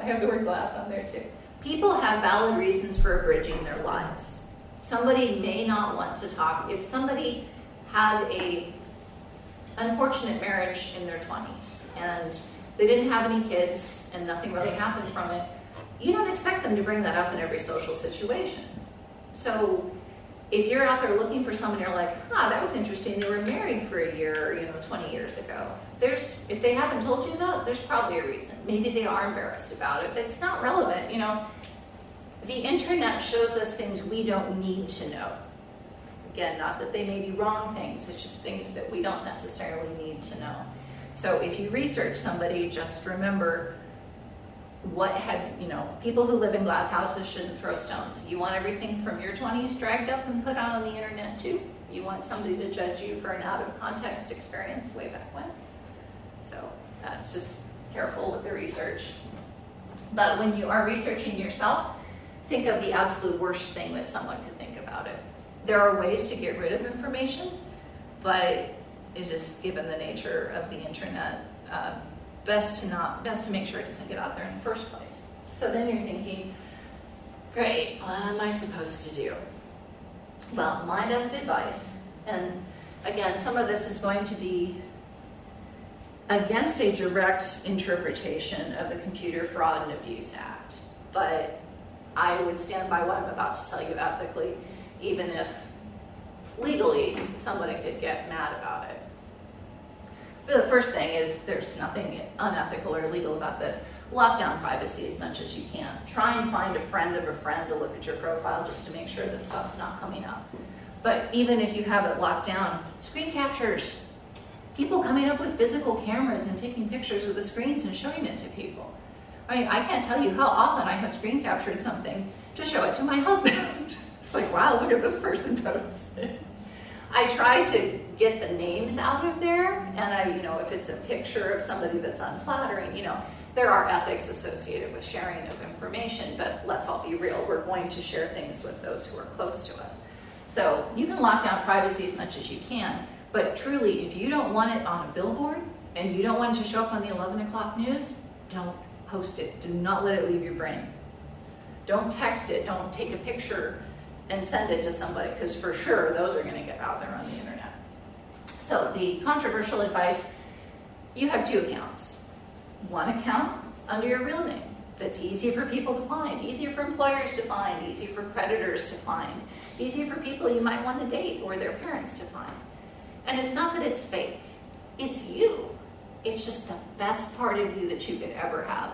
have the word glass on there too. People have valid reasons for abridging their lives. Somebody may not want to talk. If somebody had a unfortunate marriage in their 20s and they didn't have any kids and nothing really happened from it, you don't expect them to bring that up in every social situation. So if you're out there looking for someone, you're like, that was interesting. They were married for a year, 20 years ago. If they haven't told you that, there's probably a reason. Maybe they are embarrassed about it, but it's not relevant. The internet shows us things we don't need to know. Again, not that they may be wrong things, it's just things that we don't necessarily need to know. So if you research somebody, just remember people who live in glass houses shouldn't throw stones. You want everything from your 20s dragged up and put out on the internet too. You want somebody to judge you for an out of context experience way back when. So that's just careful with the research. But when you are researching yourself, think of the absolute worst thing that someone could think about it. There are ways to get rid of information, but it's just given the nature of the internet, best to make sure it doesn't get out there in the first place. So then you're thinking, great, what am I supposed to do? Well, my best advice, and again, some of this is going to be against a direct interpretation of the Computer Fraud and Abuse Act, but I would stand by what I'm about to tell you ethically, even if legally somebody could get mad about it. But the first thing is there's nothing unethical or illegal about this. Lock down privacy as much as you can. Try and find a friend of a friend to look at your profile just to make sure this stuff's not coming up. But even if you have it locked down, screen captures. People coming up with physical cameras and taking pictures of the screens and showing it to people. I can't tell you how often I have screen captured something to show it to my husband. It's like, wow, look at this person posted. I try to get the names out of there, and if it's a picture of somebody that's unflattering, there are ethics associated with sharing of information, but let's all be real, we're going to share things with those who are close to us. So you can lock down privacy as much as you can, but truly, if you don't want it on a billboard, and you don't want it to show up on the 11 o'clock news, don't post it. Do not let it leave your brain. Don't text it, don't take a picture and send it to somebody, because for sure those are going to get out there on the internet. So the controversial advice, you have two accounts. One account under your real name that's easy for people to find, easier for employers to find, easier for creditors to find, easier for people you might want to date or their parents to find. And it's not that it's fake, it's you. It's just the best part of you that you could ever have.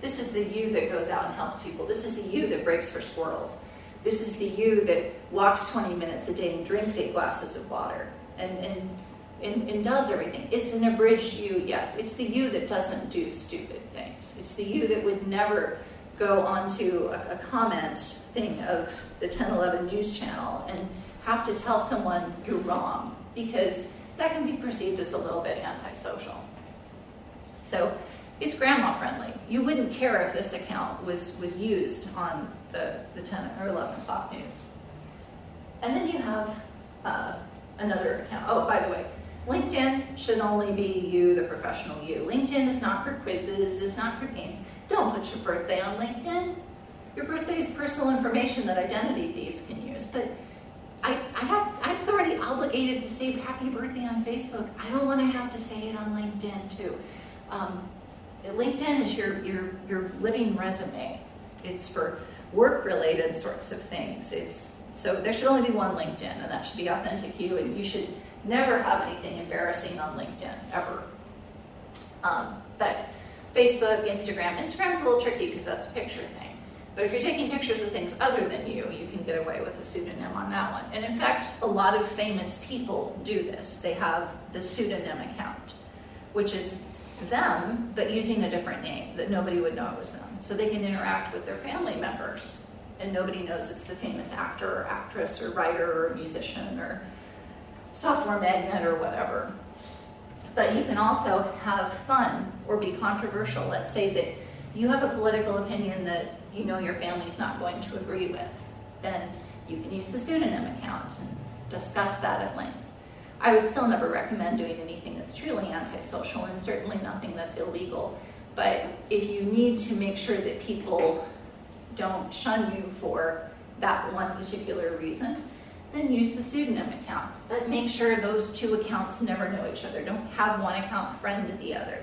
This is the you that goes out and helps people. This is the you that breaks for squirrels. This is the you that walks 20 minutes a day and drinks 8 glasses of water and does everything. It's an abridged you, yes. It's the you that doesn't do stupid things. It's the you that would never go onto a comment thing of the 1011 news channel and have to tell someone you're wrong, because that can be perceived as a little bit antisocial. So it's grandma friendly. You wouldn't care if this account was used on the 10 or 11 o'clock news. And then you have another account. Oh, by the way, LinkedIn should only be you, the professional you. LinkedIn is not for quizzes, it's not for games. Don't put your birthday on LinkedIn. Your birthday is personal information that identity thieves can use, but I'm already obligated to say happy birthday on Facebook. I don't want to have to say it on LinkedIn too. LinkedIn is your living resume. It's for work-related sorts of things. So there should only be one LinkedIn, and that should be authentic you, and you should never have anything embarrassing on LinkedIn, ever. But Facebook, Instagram. Instagram's a little tricky because that's a picture thing. But if you're taking pictures of things other than you can get away with a pseudonym on that one. And in fact, a lot of famous people do this. They have the pseudonym account, which is them, but using a different name that nobody would know it was them. So they can interact with their family members, and nobody knows it's the famous actor or actress or writer or musician or software magnate or whatever. But you can also have fun or be controversial. Let's say that you have a political opinion that you know your family's not going to agree with. Then you can use the pseudonym account and discuss that at length. I would still never recommend doing anything that's truly antisocial, and certainly nothing that's illegal. But if you need to make sure that people don't shun you for that one particular reason, then use the pseudonym account. But make sure those two accounts never know each other. Don't have one account friend the other.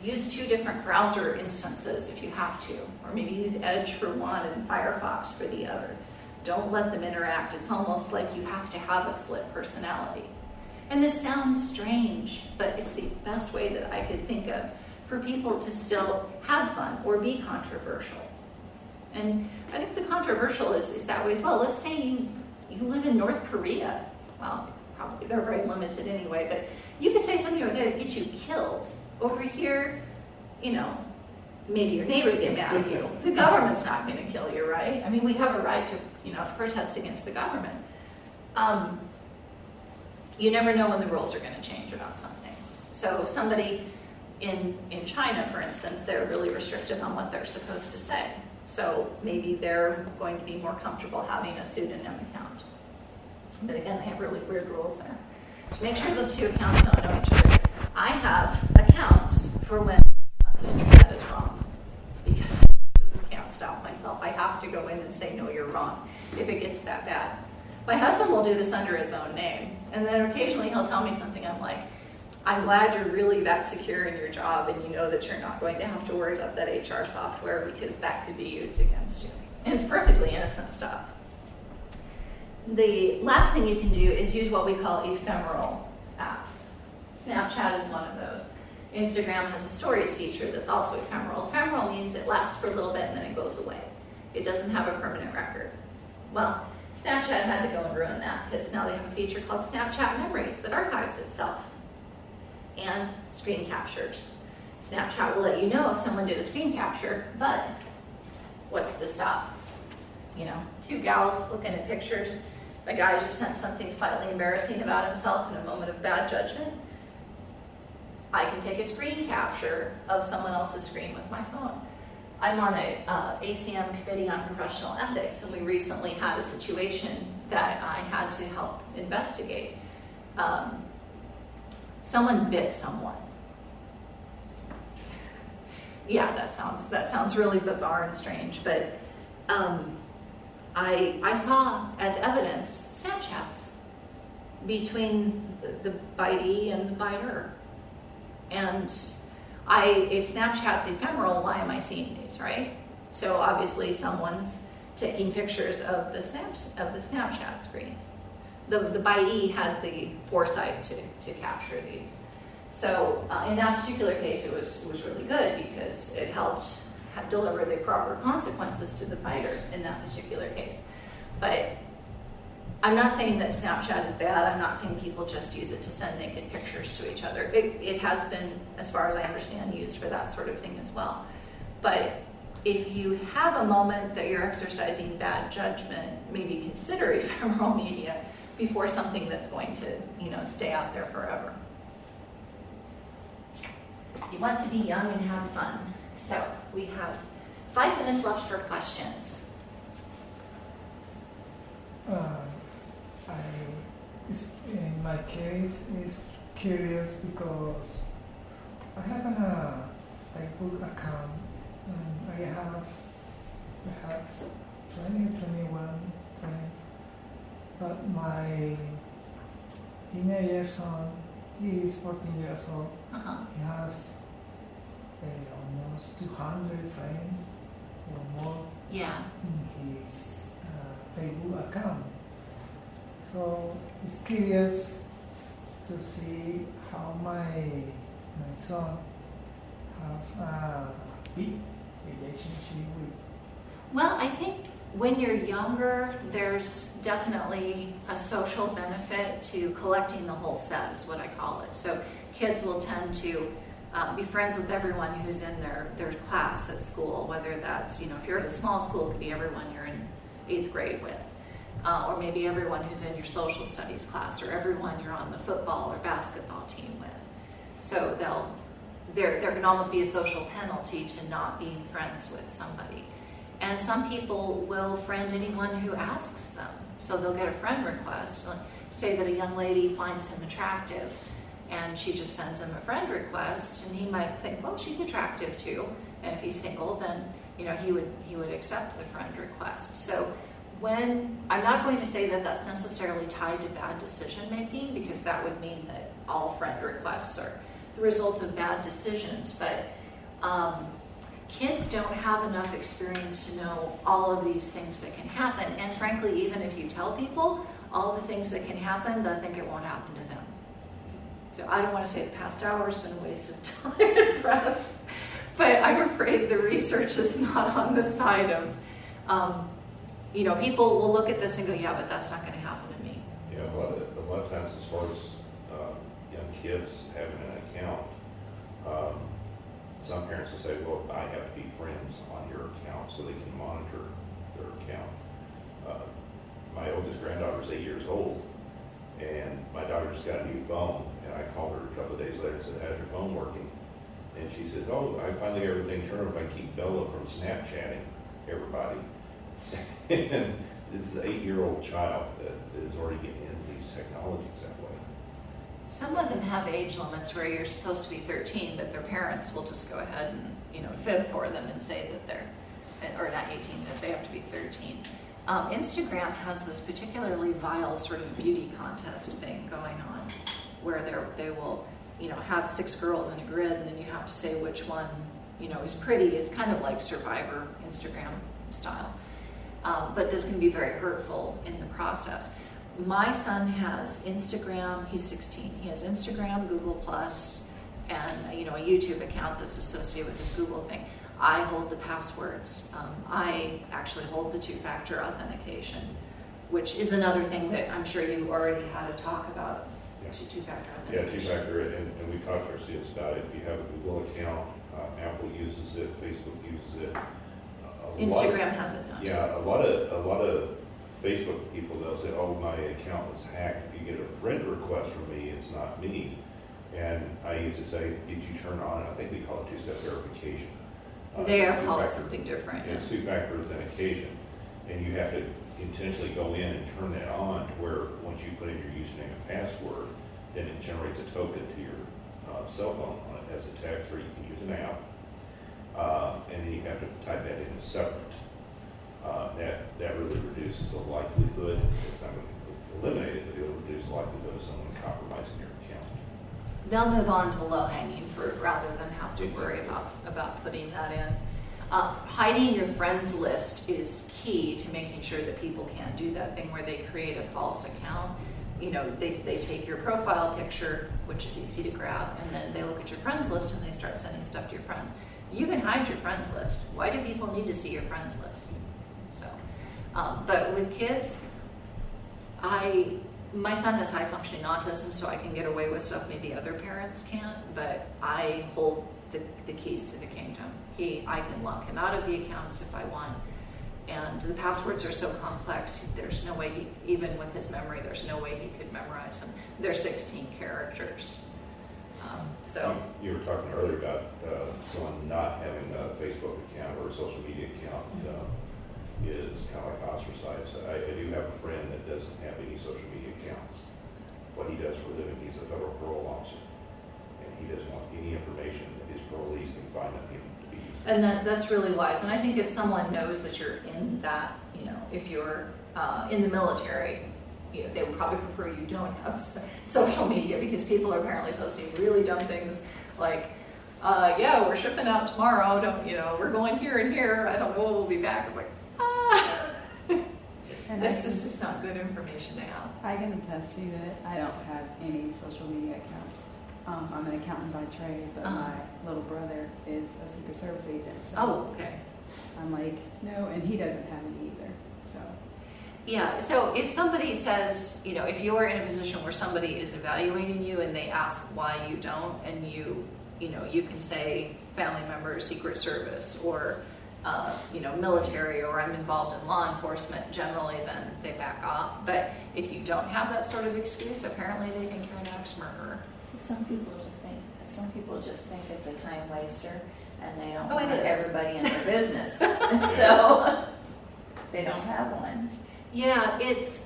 Use 2 different browser instances if you have to, or maybe use Edge for one and Firefox for the other. Don't let them interact. It's almost like you have to have a split personality. And this sounds strange, but it's the best way that I could think of for people to still have fun or be controversial. And I think the controversial is that way as well. Let's say you live in North Korea. Well, probably they're very limited anyway, but you could say something over there that gets you killed. Over here, maybe your neighbor would get mad at you. The government's not going to kill you, right? I mean, we have a right to protest against the government. You never know when the rules are going to change about something. So somebody in China, for instance, they're really restricted on what they're supposed to say. So maybe they're going to be more comfortable having a pseudonym account. But again, they have really weird rules there. Make sure those 2 accounts don't know each other. I have accounts for when the internet is wrong, because I just can't stop myself. I have to go in and say, no, you're wrong, if it gets that bad. My husband will do this under his own name, and then occasionally he'll tell me something. I'm like, I'm glad you're really that secure in your job and you know that you're not going to have to worry about that HR software because that could be used against you. And it's perfectly innocent stuff. The last thing you can do is use what we call ephemeral apps. Snapchat is one of those. Instagram has a stories feature that's also ephemeral. Ephemeral means it lasts for a little bit and then it goes away. It doesn't have a permanent record. Well, Snapchat had to go and ruin that because now they have a feature called Snapchat Memories that archives itself and screen captures. Snapchat will let you know if someone did a screen capture, but what's to stop? 2 gals looking at pictures. A guy just sent something slightly embarrassing about himself in a moment of bad judgment. I can take a screen capture of someone else's screen with my phone. I'm on a ACM committee on professional ethics, and we recently had a situation that I had to help investigate. Someone bit someone. Yeah, that sounds really bizarre and strange, but I saw as evidence Snapchats between the bitee and the biter. And if Snapchat's ephemeral, why am I seeing these, right? So obviously someone's taking pictures of the Snapchat screens. The bitee had the foresight to capture these. So in that particular case, it was really good because it helped deliver the proper consequences to the biter in that particular case. But I'm not saying that Snapchat is bad. I'm not saying people just use it to send naked pictures to each other. It has been, as far as I understand, used for that sort of thing as well. But if you have a moment that you're exercising bad judgment, maybe consider ephemeral media before something that's going to, stay out there forever. You want to be young and have fun. So we have 5 minutes left for questions. In my case, is curious because I have a Facebook account and I have perhaps 20 or 21 friends, but my teenager son, he is 14 years old. He has almost 200 friends or more in his Facebook account. So it's curious to see how my son, have a big relationship with. Well, I think when you're younger, there's definitely a social benefit to collecting the whole set, is what I call it. So kids will tend to be friends with everyone who's in their class at school, whether that's, if you're at a small school, it could be everyone you're in 8th grade with, or maybe everyone who's in your social studies class, or everyone you're on the football or basketball team with. So there can almost be a social penalty to not being friends with somebody. And some people will friend anyone who asks them. So they'll get a friend request, say that a young lady finds him attractive, and she just sends him a friend request, and he might think, well, she's attractive too. And if he's single, then he would accept the friend request. So I'm not going to say that that's necessarily tied to bad decision making, because that would mean that all friend requests are the result of bad decisions. But kids don't have enough experience to know all of these things that can happen. And frankly, even if you tell people all the things that can happen, they'll think it won't happen to them. So I don't want to say the past hour has been a waste of time and breath, but I'm afraid the research is not on the side of, people will look at this and go, yeah, but that's not going to happen to me. Yeah, a lot of times as far as young kids having an account, some parents will say, well, I have to be friends on your account so they can monitor their account. My oldest granddaughter's 8 years old, and my daughter just got a new phone, and I called her a couple of days later and said, how's your phone working? And she says, oh, I finally got everything turned on. I keep Bella from Snapchatting everybody. And this is an 8-year-old child that is already getting into these technologies that way. Some of them have age limits where you're supposed to be 13, but their parents will just go ahead and, fib for them and say that or not 18, that they have to be 13. Instagram has this particularly vile sort of beauty contest thing going on, where they will, have 6 girls in a grid, and then you have to say which one, is pretty. It's kind of like Survivor Instagram style. But this can be very hurtful in the process. My son has Instagram. He's 16. He has Instagram, Google+, and a YouTube account that's associated with this Google thing. I hold the passwords. I actually hold the 2-factor authentication, which is another thing that I'm sure you already had a talk about. Yeah. 2-factor Yeah, authentication. 2-factor, and we talked to our students about it. If you have a Google account, Apple uses it, Facebook uses it. Instagram has it now. Yeah, a lot of Facebook people, they'll say, oh, my account was hacked. If you get a friend request from me, it's not me. And I used to say, did you turn on, I think we call it 2-step verification. They call it something different. It's 2-factor authentication. And you have to intentionally go in and turn that on to where once you put in your username and password, then it generates a token to your cell phone on it as a text, or you can use an app. And then you have to type that in as separate. That really reduces the likelihood, it's not going to eliminate it, but it'll reduce the likelihood of someone compromising your account. They'll move on to low-hanging fruit rather than have to worry about putting that in. Hiding your friends list is key to making sure that people can't do that thing where they create a false account. They take your profile picture, which is easy to grab, and then they look at your friends list and they start sending stuff to your friends. You can hide your friends list. Why do people need to see your friends list? So, but with kids, my son has high-functioning autism, so I can get away with stuff maybe other parents can't, but I hold the keys to the kingdom. I can lock him out of the accounts if I want. And the passwords are so complex, there's no way even with his memory, there's no way he could memorize them. They're 16 characters. You were talking earlier about someone not having a Facebook account or a social media account is kind of like ostracized. I do have a friend that doesn't have any social media accounts. What he does for a living, he's a federal parole officer, and he doesn't want any information that his parolees can find of him to be used. And that's really wise. And I think if someone knows that you're in that, if you're in the military, they would probably prefer you don't have social media, because people are apparently posting really dumb things like, yeah, we're shipping out tomorrow. We're going here and here. I don't know when we'll be back. It's like, And this is just not good information to have. I can attest to you that I don't have any social media accounts. I'm an accountant by trade, but my little brother is a Secret Service agent. So Oh, okay. I'm like, no, and he doesn't have any either. So Yeah, so if somebody says, if you're in a position where somebody is evaluating you and they ask why you don't, and you can say family member, Secret Service, or, military, or I'm involved in law enforcement, generally then they back off. But if you don't have that sort of excuse, apparently they think you're an ex-murderer. Some people just think it's a time waster, and they don't Oh, it want is. everybody in their business, so they don't have one. Yeah, it's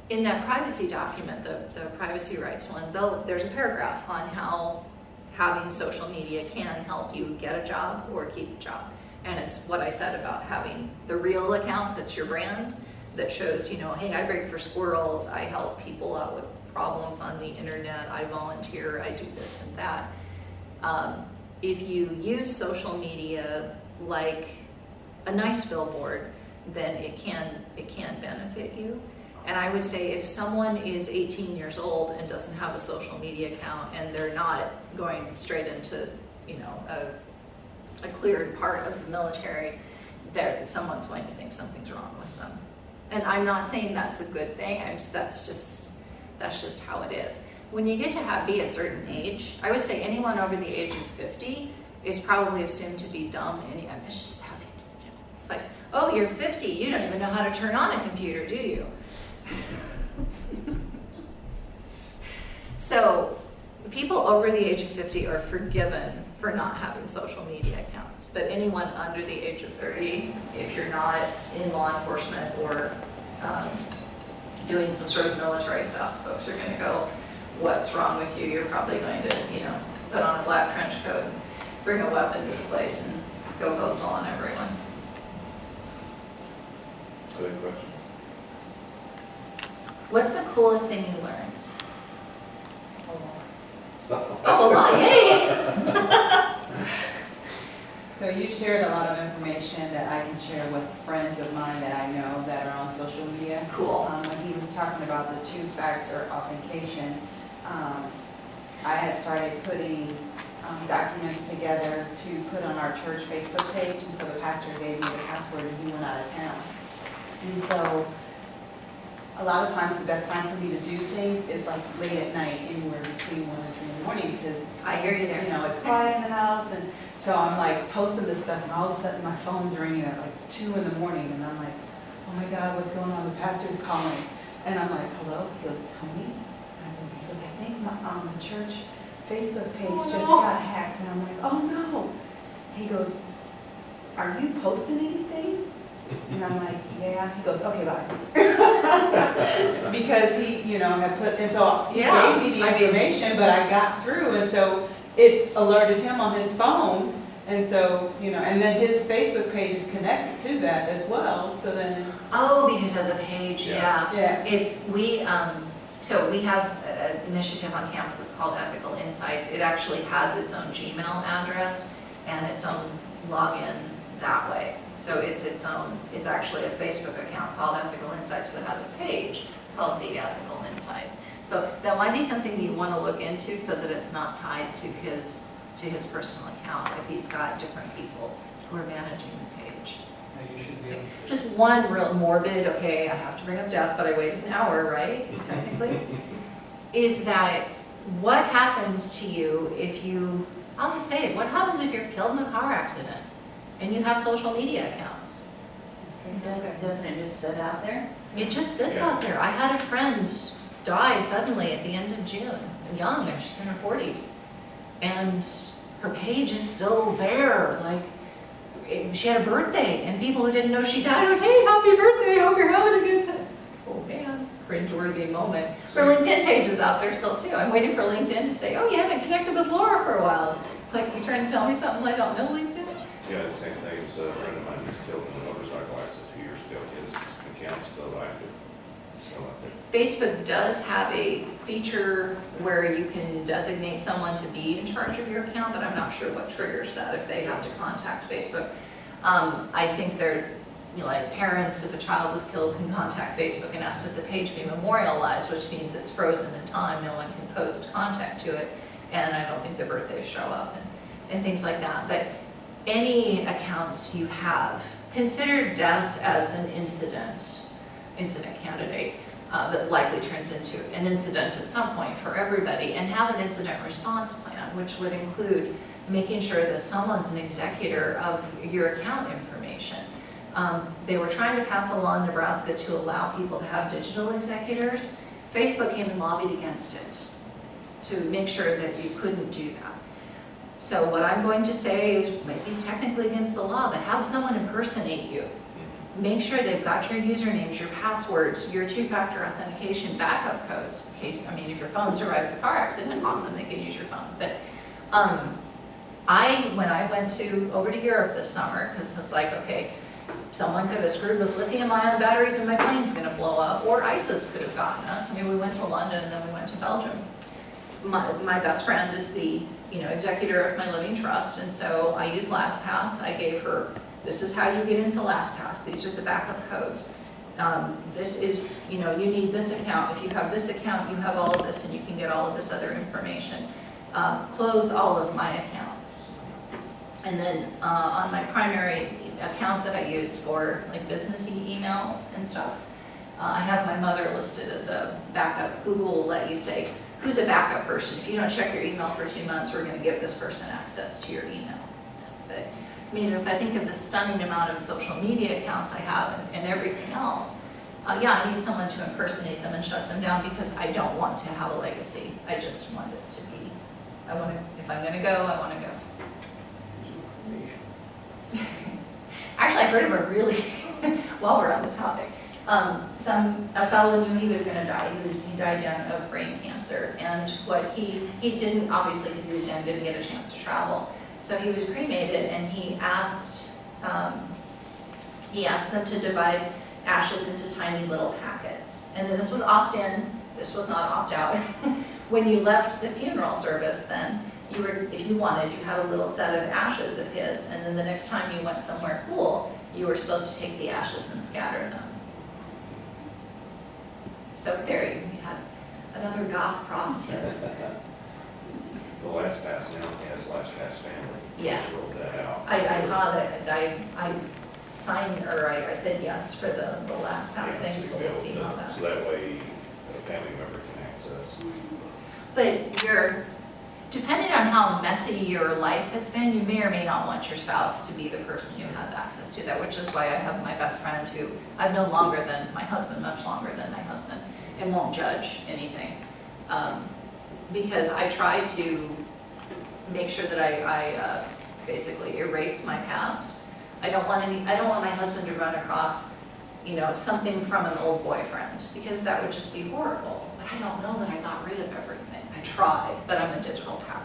in that privacy document, the privacy rights one, there's a paragraph on how having social media can help you get a job or keep a job. And it's what I said about having the real account that's your brand that shows, hey, I break for squirrels, I help people out with problems on the internet, I volunteer, I do this and that. If you use social media like a nice billboard, then it can benefit you. And I would say if someone is 18 years old and doesn't have a social media account and they're not going straight into, a cleared part of the military, someone's going to think something's wrong with them. And I'm not saying that's a good thing. That's just how it is. When you get to be a certain age, I would say anyone over the age of 50 is probably assumed to be dumb. That's just how they do it. It's like, oh, you're 50, you don't even know how to turn on a computer, do you? So people over the age of 50 are forgiven for not having social media accounts. But anyone under the age of 30, if you're not in law enforcement or doing some sort of military stuff, folks are going to go, what's wrong with you? You're probably going to, put on a black trench coat, bring a weapon to the place, and go postal on everyone. Other questions? What's the coolest thing you learned? Oh, a lot, yay! So you shared a lot of information that I can share with friends of mine that I know that are on social media. Cool. When he was talking about the two-factor authentication, I had started putting documents together to put on our church Facebook page, and so the pastor gave me the password and he went out of town. And so a lot of times the best time for me to do things is like late at night, anywhere between 1 and 3 in the morning, because I hear you there. it's quiet in the house, and so I'm like posting this stuff, and all of a sudden my phone's ringing at like 2 in the morning, and I'm like, oh my God, what's going on? The pastor's calling, and I'm like, hello? He goes, Tony? And he goes, I think my church Facebook page just got hacked, and I'm like, oh no. He goes, are you posting anything? And I'm like, yeah. He goes, okay, bye. Because he, had put, and so he gave me the information, but I got through, and so it alerted him on his phone, and so, and then his Facebook page is connected to that as well, so then. Oh, because of the page, yeah. Yeah. So we have an initiative on campus that's called Ethical Insights. It actually has its own Gmail address and its own login that way. So it's actually a Facebook account called Ethical Insights that has a page called The Ethical Insights. So that might be something you want to look into so that it's not tied to his personal account if he's got different people who are managing the page. You should be able to. Just one real morbid, okay, I have to bring up death, but I waited an hour, right, technically, is that what happens to you if you, I'll just say it, what happens if you're killed in a car accident and you have social media accounts? Doesn't it just sit out there? It just sits out there. I had a friend die suddenly at the end of June, young, she's in her 40s, and her page is still there, like, she had a birthday, and people who didn't know she died were like, hey, happy birthday, hope you're having a good time. It's like, oh man, cringeworthy moment. Her LinkedIn page is out there still too. I'm waiting for LinkedIn to say, oh, you haven't connected with Laura for a while. Like, you're trying to tell me something I don't know, LinkedIn? Yeah, the same thing as a friend of mine was killed in a motorcycle accident a few years ago. His account's still active. Still out there. Facebook does have a feature where you can designate someone to be in charge of your account, but I'm not sure what triggers that if they have to contact Facebook. I think they're, like parents, if a child was killed, can contact Facebook and ask that the page be memorialized, which means it's frozen in time, no one can post contact to it. and I don't think the birthdays show up and things like that. But any accounts you have, consider death as an incident candidate that likely turns into an incident at some point for everybody, and have an incident response plan, which would include making sure that someone's an executor of your account information. They were trying to pass a law in Nebraska to allow people to have digital executors. Facebook came and lobbied against it to make sure that you couldn't do that. So what I'm going to say is, might be technically against the law, but have someone impersonate you. Make sure they've got your usernames, your passwords, your two-factor authentication backup codes. In case, I mean, if your phone survives the car accident, awesome, they can use your phone. But when I went over to Europe this summer, because it's like, okay, someone could have screwed with lithium-ion batteries and my plane's gonna blow up, or ISIS could have gotten us. I mean, we went to London and then we went to Belgium. My best friend is the executor of my living trust, and so I used LastPass. I gave her, this is how you get into LastPass. These are the backup codes. This is, you need this account. If you have this account, you have all of this, and you can get all of this other information. Close all of my accounts. And then on my primary account that I use for like business email and stuff, I have my mother listed as a backup. Google will let you say, who's a backup person? If you don't check your email for 2 months, we're going to give this person access to your email. But I mean, if I think of the stunning amount of social media accounts I have and everything else, yeah, I need someone to impersonate them and shut them down, because I don't want to have a legacy. I just want it to be, if I'm going to go, I want to go. Actually, I heard of a really, while we're on the topic, a fellow knew he was going to die. He died young of brain cancer, and what he didn't, obviously because he was young, didn't get a chance to travel. So he was cremated, and he asked them to divide ashes into tiny little packets. And then this was opt-in, this was not opt-out. When you left the funeral service, then you were, if you wanted, you had a little set of ashes of his, and then the next time you went somewhere cool, you were supposed to take the ashes and scatter them. So there you have another goth prof tip. The LastPass now has LastPass Family. Yeah. Just rolled that out. I saw that, I signed, or I said yes for the LastPass Yeah, thing, so we'll see how that. So that way a family member can access. But depending on how messy your life has been, you may or may not want your spouse to be the person who has access to that, which is why I have my best friend who I've known longer than my husband, much longer than my husband, and won't judge anything. Because I try to make sure that I basically erase my past. I don't want my husband to run across, something from an old boyfriend, because that would just be horrible. But I don't know that I got rid of everything. I tried, but I'm a digital power.